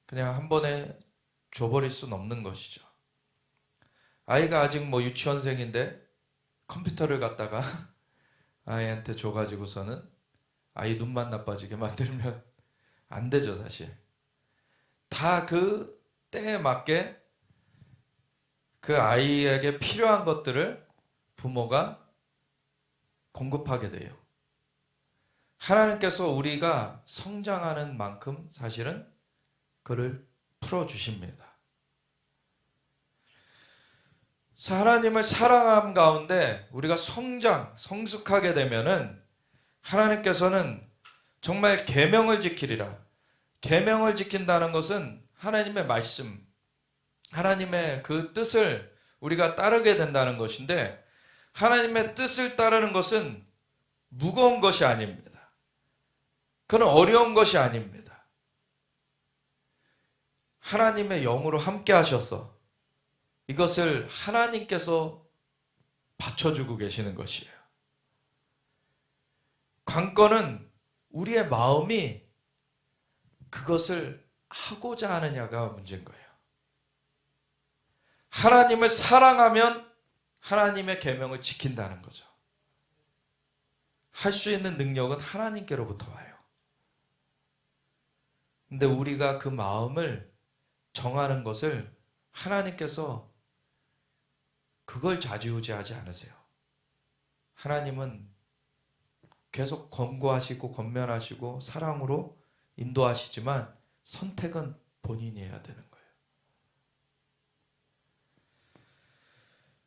그냥 한 번에 줘버릴 수는 없는 것이죠. 아이가 아직 유치원생인데 컴퓨터를 갖다가 아이한테 줘가지고서는 아이 눈만 나빠지게 만들면 안 되죠, 사실. 다 그 때에 맞게 그 아이에게 필요한 것들을 부모가 공급하게 돼요. 하나님께서 우리가 성장하는 만큼 사실은 그를 풀어주십니다. 하나님을 사랑함 가운데 우리가 성숙하게 되면은 하나님께서는 정말 계명을 지키리라. 계명을 지킨다는 것은 하나님의 말씀, 하나님의 그 뜻을 우리가 따르게 된다는 것인데, 하나님의 뜻을 따르는 것은 무거운 것이 아닙니다. 그건 어려운 것이 아닙니다. 하나님의 영으로 함께 하셔서 이것을 하나님께서 받쳐주고 계시는 것이에요. 관건은 우리의 마음이 그것을 하고자 하느냐가 문제인 거예요. 하나님을 사랑하면 하나님의 계명을 지킨다는 거죠. 할 수 있는 능력은 하나님께로부터 와요. 근데 우리가 그 마음을 정하는 것을 하나님께서 그걸 좌지우지하지 않으세요. 하나님은 계속 권고하시고 권면하시고 사랑으로 인도하시지만 선택은 본인이 해야 되는 거예요.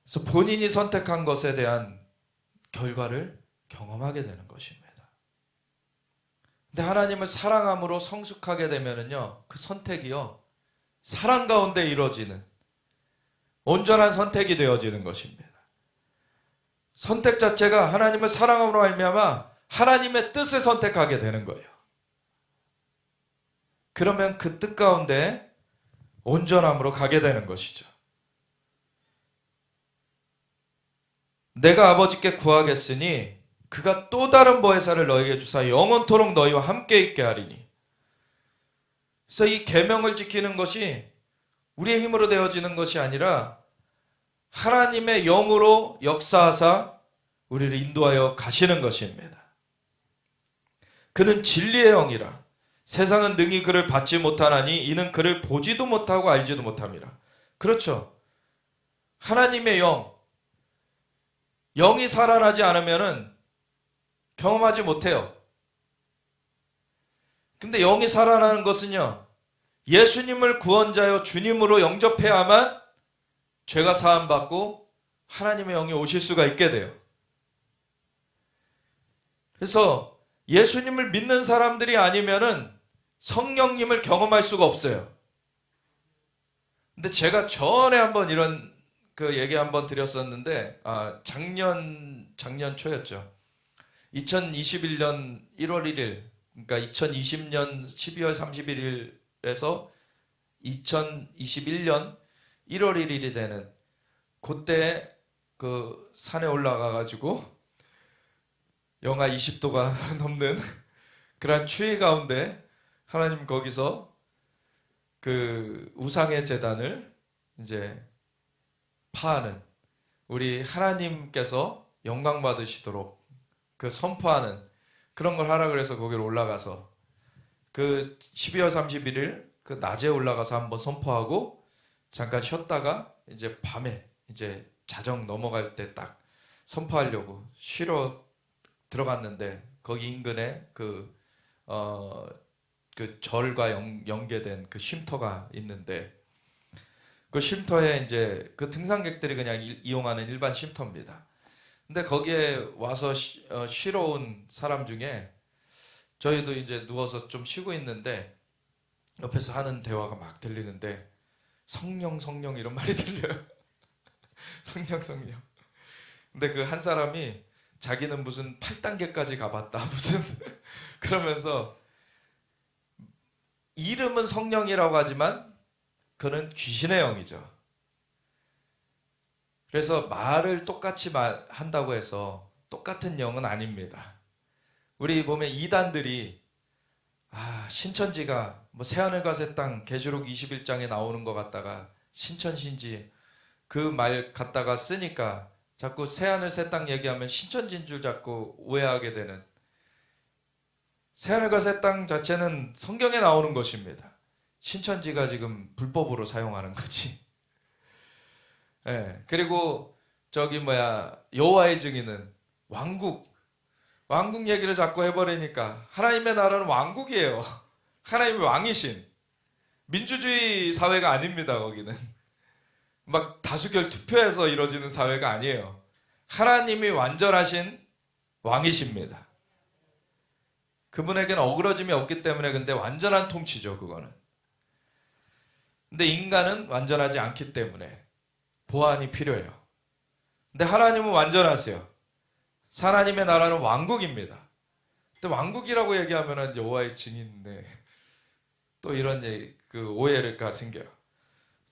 그래서 본인이 선택한 것에 대한 결과를 경험하게 되는 것입니다. 근데 하나님을 사랑함으로 성숙하게 되면은요, 그 선택이요, 사랑 가운데 이루어지는 온전한 선택이 되어지는 것입니다. 선택 자체가 하나님을 사랑함으로 말미암아 하나님의 뜻을 선택하게 되는 거예요. 그러면 그 뜻 가운데 온전함으로 가게 되는 것이죠. 내가 아버지께 구하겠으니 그가 또 다른 보혜사를 너희에게 주사 영원토록 너희와 함께 있게 하리니. 그래서 이 계명을 지키는 것이 우리의 힘으로 되어지는 것이 아니라 하나님의 영으로 역사하사 우리를 인도하여 가시는 것입니다. 그는 진리의 영이라. 세상은 능히 그를 받지 못하나니 이는 그를 보지도 못하고 알지도 못함이라. 그렇죠. 하나님의 영이 살아나지 않으면은 경험하지 못해요. 근데 영이 살아나는 것은요, 예수님을 구원자여 주님으로 영접해야만 죄가 사함받고 하나님의 영이 오실 수가 있게 돼요. 그래서 예수님을 믿는 사람들이 아니면은 성령님을 경험할 수가 없어요. 근데 제가 전에 한번 이런 그 얘기 한번 드렸었는데, 작년 초였죠. 2021년 1월 1일, 그러니까 2020년 12월 31일에서 2021년 1월 1일이 되는 그때 그 산에 올라가 가지고 영하 20도가 넘는 그러한 추위 가운데 하나님 거기서 그 우상의 제단을 이제 파하는, 우리 하나님께서 영광 받으시도록 그 선포하는 그런 걸 하라 그래서 거기로 올라가서 그 12월 31일 그 낮에 올라가서 한번 선포하고 잠깐 쉬었다가 이제 밤에 이제 자정 넘어갈 때 딱 선포하려고 쉬러 들어갔는데 거기 인근에 그 절과 연계된 그 쉼터가 있는데 그 쉼터에 이제 그 등산객들이 그냥 이용하는 일반 쉼터입니다. 근데 거기에 와서 쉬러 온 사람 중에 저희도 이제 누워서 좀 쉬고 있는데 옆에서 하는 대화가 막 들리는데 성령 성령 이런 말이 들려요. 성령 성령. 근데 그 한 사람이 자기는 무슨 8단계까지 가봤다 무슨 그러면서 이름은 성령이라고 하지만 그는 귀신의 영이죠. 그래서 말을 똑같이 한다고 해서 똑같은 영은 아닙니다. 우리 보면 이단들이 신천지가 뭐 새하늘과 새 땅 계시록 21장에 나오는 것 같다가 신천신지 그 말 갖다가 쓰니까 자꾸 새하늘 새 땅 얘기하면 신천지인 줄 자꾸 오해하게 되는, 새하늘과 새 땅 자체는 성경에 나오는 것입니다. 신천지가 지금 불법으로 사용하는 거지. 예. 그리고 여호와의 증인은 왕국 얘기를 자꾸 해버리니까 하나님의 나라는 왕국이에요. 하나님이 왕이신 민주주의 사회가 아닙니다. 거기는 막 다수결 투표해서 이루어지는 사회가 아니에요. 하나님이 완전하신 왕이십니다. 그분에게는 어그러짐이 없기 때문에 근데 완전한 통치죠. 그거는. 근데 인간은 완전하지 않기 때문에 보완이 필요해요. 근데 하나님은 완전하세요. 하나님의 나라는 왕국입니다. 근데 왕국이라고 얘기하면 여호와의 증인인데 또 이런 그 오해가 생겨요.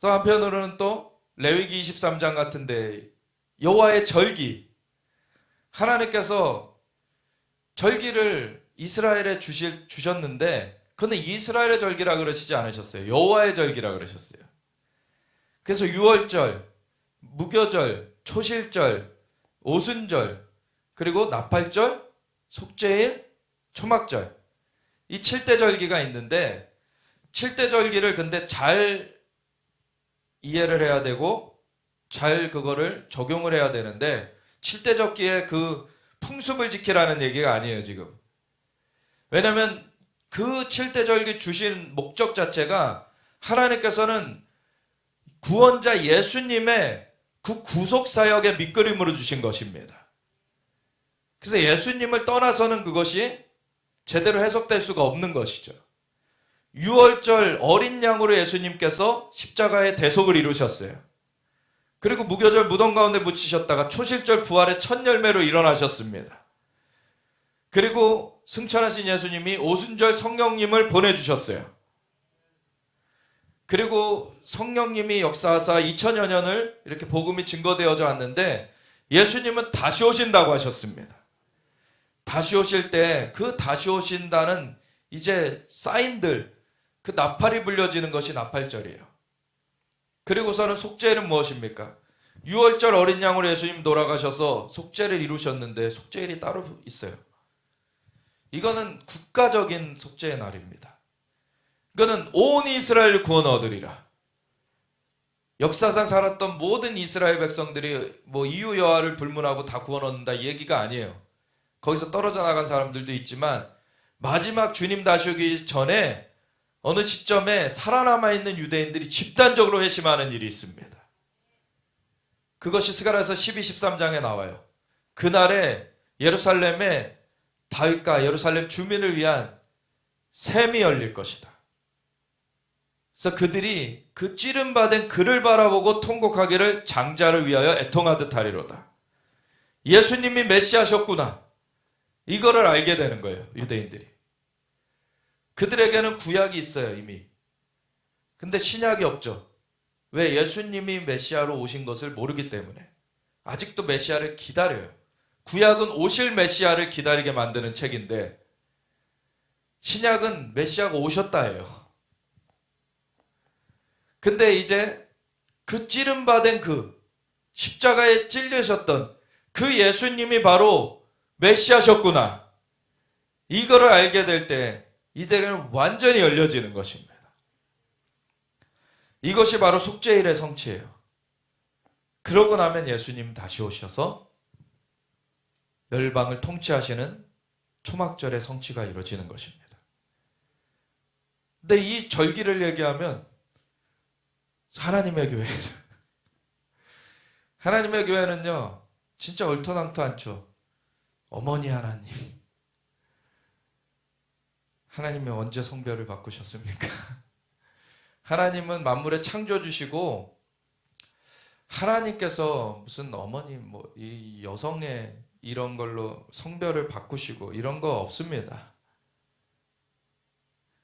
또 한편으로는 또 레위기 23장 같은데 여호와의 절기, 하나님께서 절기를 이스라엘에 주셨는데 그는 이스라엘의 절기라 그러시지 않으셨어요. 여호와의 절기라 그러셨어요. 그래서 유월절, 무교절, 초실절, 오순절, 그리고 나팔절, 속죄일, 초막절, 이 7대 절기가 있는데 7대 절기를 근데 잘 이해를 해야 되고 잘 그거를 적용을 해야 되는데 7대 절기의 그 풍습을 지키라는 얘기가 아니에요 지금. 왜냐하면 그 7대 절기 주신 목적 자체가 하나님께서는 구원자 예수님의 그 구속사역의 밑그림으로 주신 것입니다. 그래서 예수님을 떠나서는 그것이 제대로 해석될 수가 없는 것이죠. 유월절 어린 양으로 예수님께서 십자가의 대속을 이루셨어요. 그리고 무교절 무덤 가운데 묻히셨다가 초실절 부활의 첫 열매로 일어나셨습니다. 그리고 승천하신 예수님이 오순절 성령님을 보내주셨어요. 그리고 성령님이 역사하사 2000여 년을 이렇게 복음이 증거되어져 왔는데 예수님은 다시 오신다고 하셨습니다. 다시 오실 때 그 다시 오신다는 이제 사인들, 그 나팔이 불려지는 것이 나팔절이에요. 그리고서는 속죄일은 무엇입니까? 유월절 어린 양으로 예수님 돌아가셔서 속죄를 이루셨는데 속죄일이 따로 있어요. 이거는 국가적인 속죄의 날입니다. 이거는 온 이스라엘 구원 얻으리라. 역사상 살았던 모든 이스라엘 백성들이 뭐 이유 여하를 불문하고 다 구원 얻는다 이 얘기가 아니에요. 거기서 떨어져 나간 사람들도 있지만 마지막 주님 다시 오기 전에 어느 시점에 살아남아 있는 유대인들이 집단적으로 회심하는 일이 있습니다. 그것이 스가랴서 12, 13장에 나와요. 그날에 예루살렘에 다윗과 예루살렘 주민을 위한 샘이 열릴 것이다. 그래서 그들이 그 찌름받은 그를 바라보고 통곡하기를 장자를 위하여 애통하듯 하리로다. 예수님이 메시아셨구나. 이거를 알게 되는 거예요. 유대인들이. 그들에게는 구약이 있어요. 이미. 근데 신약이 없죠. 왜? 예수님이 메시아로 오신 것을 모르기 때문에. 아직도 메시아를 기다려요. 구약은 오실 메시아를 기다리게 만드는 책인데 신약은 메시아가 오셨다 해요. 근데 이제 그 찌름받은 그 십자가에 찔리셨던 그 예수님이 바로 메시아셨구나. 이거를 알게 될 때 이들은 완전히 열려지는 것입니다. 이것이 바로 속죄일의 성취예요. 그러고 나면 예수님 다시 오셔서 열방을 통치하시는 초막절의 성취가 이루어지는 것입니다. 근데 이 절기를 얘기하면 하나님의 교회, 하나님의 교회는요 진짜 얼토당토 않죠. 어머니 하나님, 하나님이 언제 성별을 바꾸셨습니까? 하나님은 만물의 창조주시고 하나님께서 무슨 어머니 이 여성의 이런 걸로 성별을 바꾸시고 이런 거 없습니다.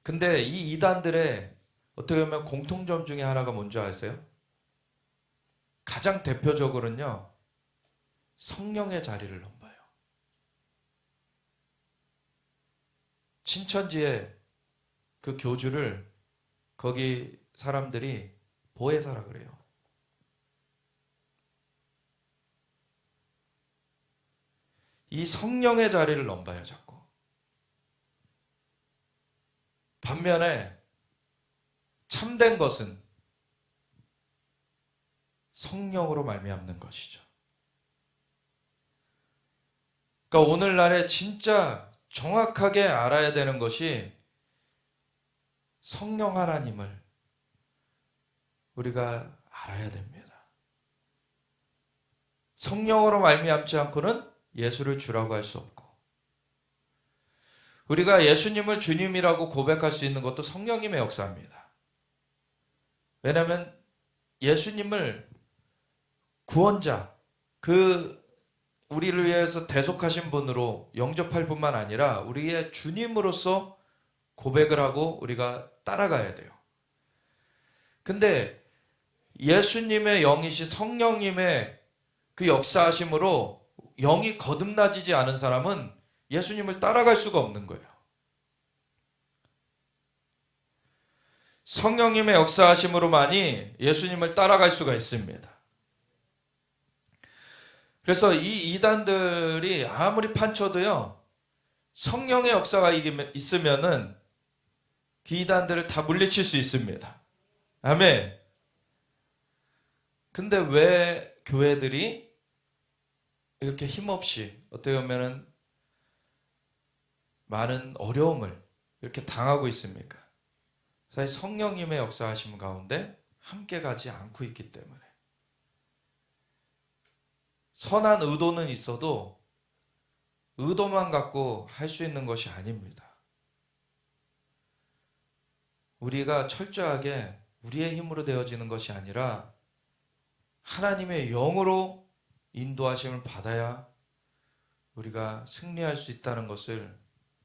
근데 이 이단들의 어떻게 보면 공통점 중에 하나가 뭔지 아세요? 가장 대표적으로는요 성령의 자리를 넘봐요. 친천지의 그 교주를 거기 사람들이 보혜사라 그래요. 이 성령의 자리를 넘봐요 자꾸. 반면에 참된 것은 성령으로 말미암는 것이죠. 그러니까 오늘날에 진짜 정확하게 알아야 되는 것이 성령 하나님을 우리가 알아야 됩니다. 성령으로 말미암지 않고는 예수를 주라고 할 수 없고, 우리가 예수님을 주님이라고 고백할 수 있는 것도 성령님의 역사입니다. 왜냐하면 예수님을 구원자, 우리를 위해서 대속하신 분으로 영접할 뿐만 아니라 우리의 주님으로서 고백을 하고 우리가 따라가야 돼요. 근데 예수님의 영이시 성령님의 그 역사하심으로 영이 거듭나지지 않은 사람은 예수님을 따라갈 수가 없는 거예요. 성령님의 역사하심으로만이 예수님을 따라갈 수가 있습니다. 그래서 이 이단들이 아무리 판쳐도요 성령의 역사가 있으면은 그 이단들을 다 물리칠 수 있습니다. 아멘. 근데 왜 교회들이 이렇게 힘없이 어떻게 보면은 많은 어려움을 이렇게 당하고 있습니까? 사실 성령님의 역사하심 가운데 함께 가지 않고 있기 때문에. 선한 의도는 있어도 의도만 갖고 할 수 있는 것이 아닙니다. 우리가 철저하게 우리의 힘으로 되어지는 것이 아니라 하나님의 영으로 인도하심을 받아야 우리가 승리할 수 있다는 것을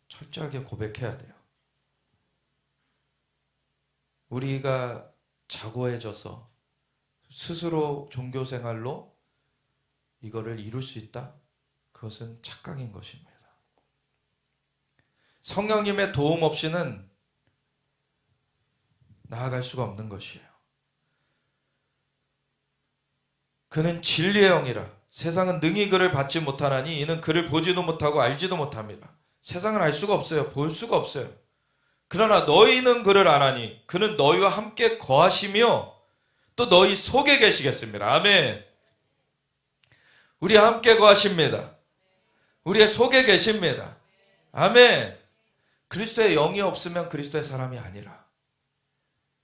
철저하게 고백해야 돼요. 우리가 자고해져서 스스로 종교생활로 이거를 이룰 수 있다? 그것은 착각인 것입니다. 성령님의 도움 없이는 나아갈 수가 없는 것이에요. 그는 진리의 영이라 세상은 능히 그를 받지 못하나니 이는 그를 보지도 못하고 알지도 못합니다. 세상은 알 수가 없어요. 볼 수가 없어요. 그러나 너희는 그를 아나니 그는 너희와 함께 거하시며 또 너희 속에 계시겠습니다. 아멘. 우리와 함께 거하십니다. 우리의 속에 계십니다. 아멘. 그리스도의 영이 없으면 그리스도의 사람이 아니라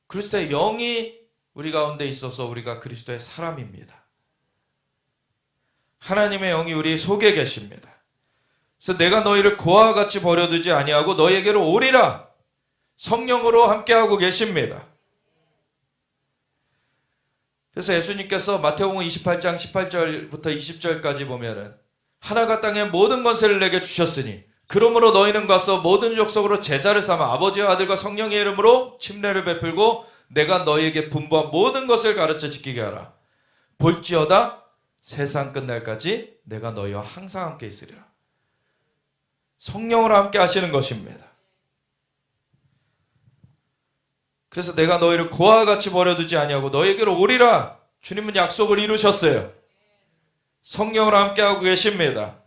그리스도의 영이 우리 가운데 있어서 우리가 그리스도의 사람입니다. 하나님의 영이 우리 속에 계십니다. 그래서 내가 너희를 고아와 같이 버려두지 아니하고 너희에게로 오리라. 성령으로 함께하고 계십니다. 그래서 예수님께서 마태복음 28장 18절부터 20절까지 보면은 하나가 땅의 모든 권세를 내게 주셨으니 그러므로 너희는 가서 모든 족속으로 제자를 삼아 아버지와 아들과 성령의 이름으로 침례를 베풀고 내가 너희에게 분부한 모든 것을 가르쳐 지키게 하라. 볼지어다 세상 끝날까지 내가 너희와 항상 함께 있으리라. 성령으로 함께 하시는 것입니다. 그래서 내가 너희를 고아와 같이 버려두지 아니하고 너희에게로 오리라. 주님은 약속을 이루셨어요. 성령으로 함께하고 계십니다.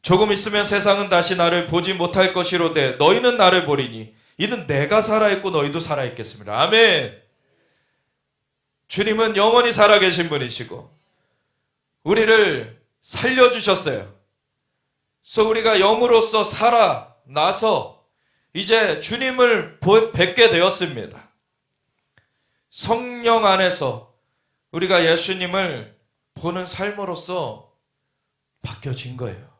조금 있으면 세상은 다시 나를 보지 못할 것이로되 너희는 나를 보리니 이는 내가 살아있고 너희도 살아있겠습니다. 아멘. 주님은 영원히 살아계신 분이시고 우리를 살려주셨어요. 그래서 우리가 영으로서 살아나서 이제 주님을 뵙게 되었습니다. 성령 안에서 우리가 예수님을 보는 삶으로서 바뀌어진 거예요.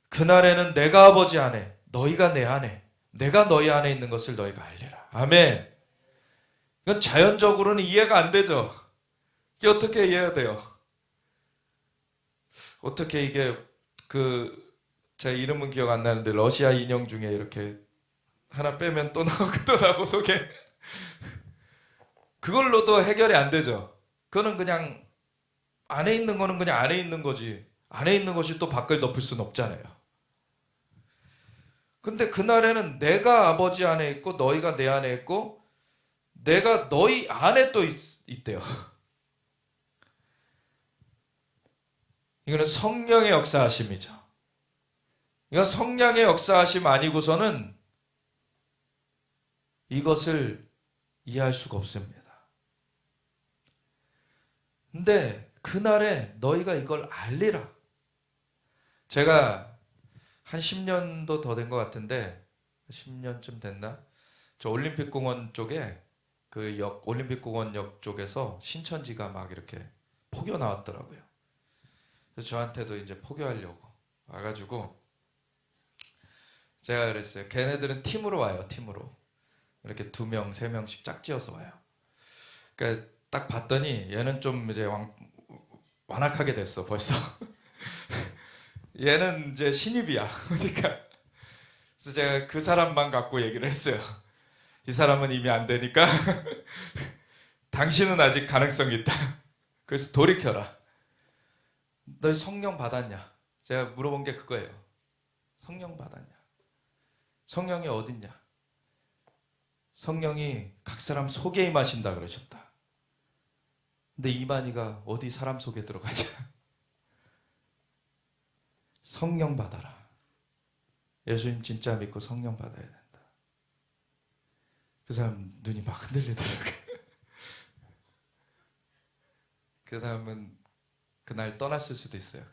그날에는 내가 아버지 안에, 너희가 내 안에, 내가 너희 안에 있는 것을 너희가 알리라. 아멘. 이건 자연적으로는 이해가 안 되죠. 이게 어떻게 이해가 돼요? 어떻게 이게 제 이름은 기억 안 나는데 러시아 인형 중에 이렇게 하나 빼면 또 나오고 또 나오고 속에 그걸로도 해결이 안 되죠. 그거는 그냥 안에 있는 거는 그냥 안에 있는 거지. 안에 있는 것이 또 밖을 덮을 수는 없잖아요. 근데 그날에는 내가 아버지 안에 있고 너희가 내 안에 있고 내가 너희 안에 또 있대요. 이거는 성령의 역사하심이죠. 이건 성령의 역사하심 아니고서는 이것을 이해할 수가 없습니다. 근데 그날에 너희가 이걸 알리라. 제가 한 10년도 더 된 것 같은데 10년쯤 됐나? 저 올림픽공원 쪽에 올림픽공원역 쪽에서 신천지가 막 이렇게 포교 나왔더라고요. 그래서 저한테도 이제 포교하려고 와가지고 제가 그랬어요. 걔네들은 팀으로 와요. 팀으로 이렇게 2명, 3명씩 짝지어서 와요. 그러니까 딱 봤더니 얘는 좀 이제 완악하게 됐어 벌써. 얘는 이제 신입이야. 그러니까 그래서 제가 그 사람만 갖고 얘기를 했어요. 이 사람은 이미 안 되니까 당신은 아직 가능성이 있다. 그래서 돌이켜라. 너 성령 받았냐? 제가 물어본 게 그거예요. 성령 받았냐? 성령이 어딨냐? 성령이 각 사람 속에 임하신다 그러셨다. 근데 이만희가 어디 사람 속에 들어가냐? 성령 받아라. 예수님 진짜 믿고 성령 받아야 된다. 그 사람 눈이 막 흔들리더라고요. 그 사람은 그날 떠났을 수도 있어요.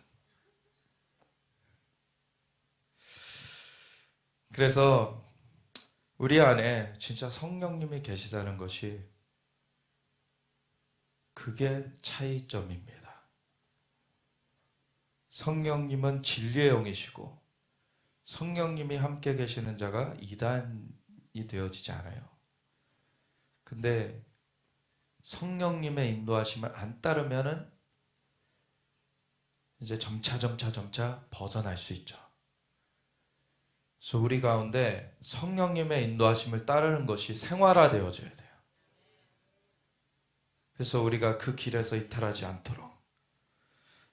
그래서 우리 안에 진짜 성령님이 계시다는 것이 그게 차이점입니다. 성령님은 진리의 영이시고 성령님이 함께 계시는 자가 이단이 되어지지 않아요. 근데 성령님의 인도하심을 안 따르면은 이제 점차 벗어날 수 있죠. 그래서 우리 가운데 성령님의 인도하심을 따르는 것이 생활화되어져야 돼요. 그래서 우리가 그 길에서 이탈하지 않도록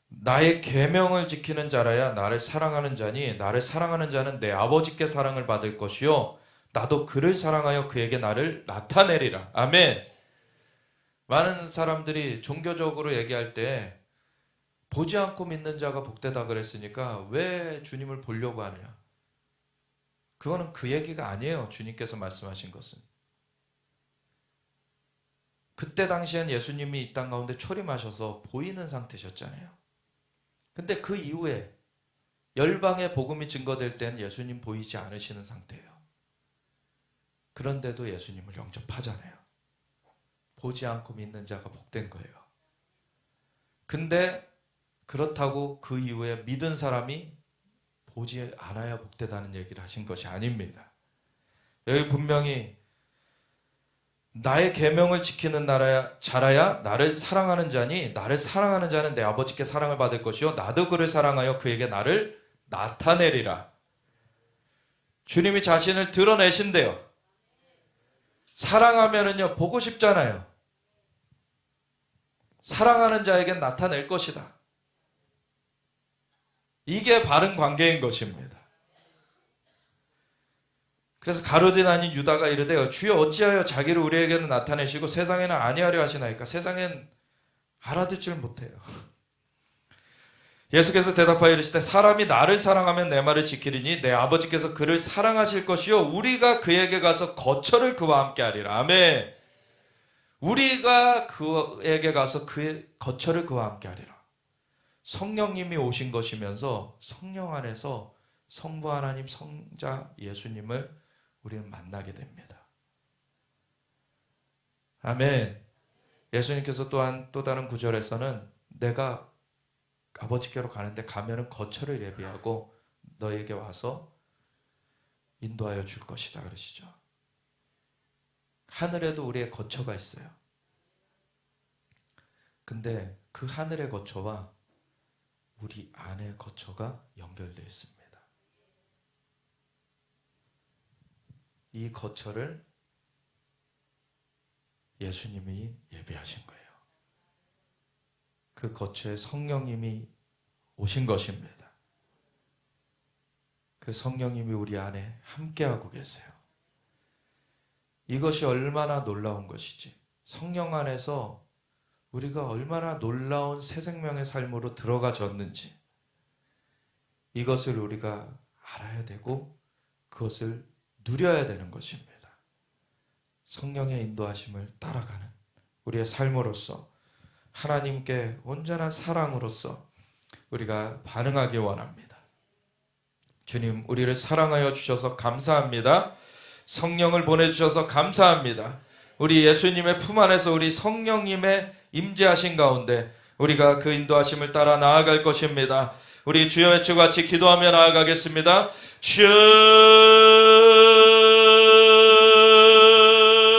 나의 계명을 지키는 자라야 나를 사랑하는 자니 나를 사랑하는 자는 내 아버지께 사랑을 받을 것이요 나도 그를 사랑하여 그에게 나를 나타내리라. 아멘. 많은 사람들이 종교적으로 얘기할 때 보지 않고 믿는 자가 복되다 그랬으니까 왜 주님을 보려고 하느냐? 그거는 그 얘기가 아니에요. 주님께서 말씀하신 것은. 그때 당시엔 예수님이 이 땅 가운데 초림하셔서 보이는 상태셨잖아요. 근데 그 이후에 열방의 복음이 증거될 때는 예수님 보이지 않으시는 상태예요. 그런데도 예수님을 영접하잖아요. 보지 않고 믿는 자가 복된 거예요. 근데 그렇다고 그 이후에 믿은 사람이 보지 않아야 복되다는 얘기를 하신 것이 아닙니다. 여기 분명히 나의 계명을 지키는 자라야 나를 사랑하는 자니 나를 사랑하는 자는 내 아버지께 사랑을 받을 것이요 나도 그를 사랑하여 그에게 나를 나타내리라. 주님이 자신을 드러내신대요. 사랑하면은요 보고 싶잖아요. 사랑하는 자에겐 나타낼 것이다. 이게 바른 관계인 것입니다. 그래서 가룟 아닌 유다가 이르되 주여 어찌하여 자기를 우리에게는 나타내시고 세상에는 아니하려 하시나이까. 세상엔 알아듣질 못해요. 예수께서 대답하여 이르시되 사람이 나를 사랑하면 내 말을 지키리니 내 아버지께서 그를 사랑하실 것이요 우리가 그에게 가서 거처를 그와 함께 하리라. 아멘. 우리가 그에게 가서 그의 거처를 그와 함께 하리라. 성령님이 오신 것이면서 성령 안에서 성부 하나님, 성자 예수님을 우리는 만나게 됩니다. 아멘. 예수님께서 또한 또 다른 구절에서는 내가 아버지께로 가는데 가면은 거처를 예비하고 너에게 와서 인도하여 줄 것이다 그러시죠. 하늘에도 우리의 거처가 있어요. 근데 그 하늘의 거처와 우리 안의 거처가 연결되어 있습니다. 이 거처를 예수님이 예비하신 거예요. 그 거처에 성령님이 오신 것입니다. 그 성령님이 우리 안에 함께하고 계세요. 이것이 얼마나 놀라운 것이지. 성령 안에서 우리가 얼마나 놀라운 새 생명의 삶으로 들어가졌는지 이것을 우리가 알아야 되고 그것을 누려야 되는 것입니다. 성령의 인도하심을 따라가는 우리의 삶으로서 하나님께 온전한 사랑으로서 우리가 반응하기 원합니다. 주님, 우리를 사랑하여 주셔서 감사합니다. 성령을 보내주셔서 감사합니다. 우리 예수님의 품 안에서 우리 성령님의 임재하신 가운데 우리가 그 인도하심을 따라 나아갈 것입니다. 우리 주여 외치고 같이 기도하며 나아가겠습니다. 주여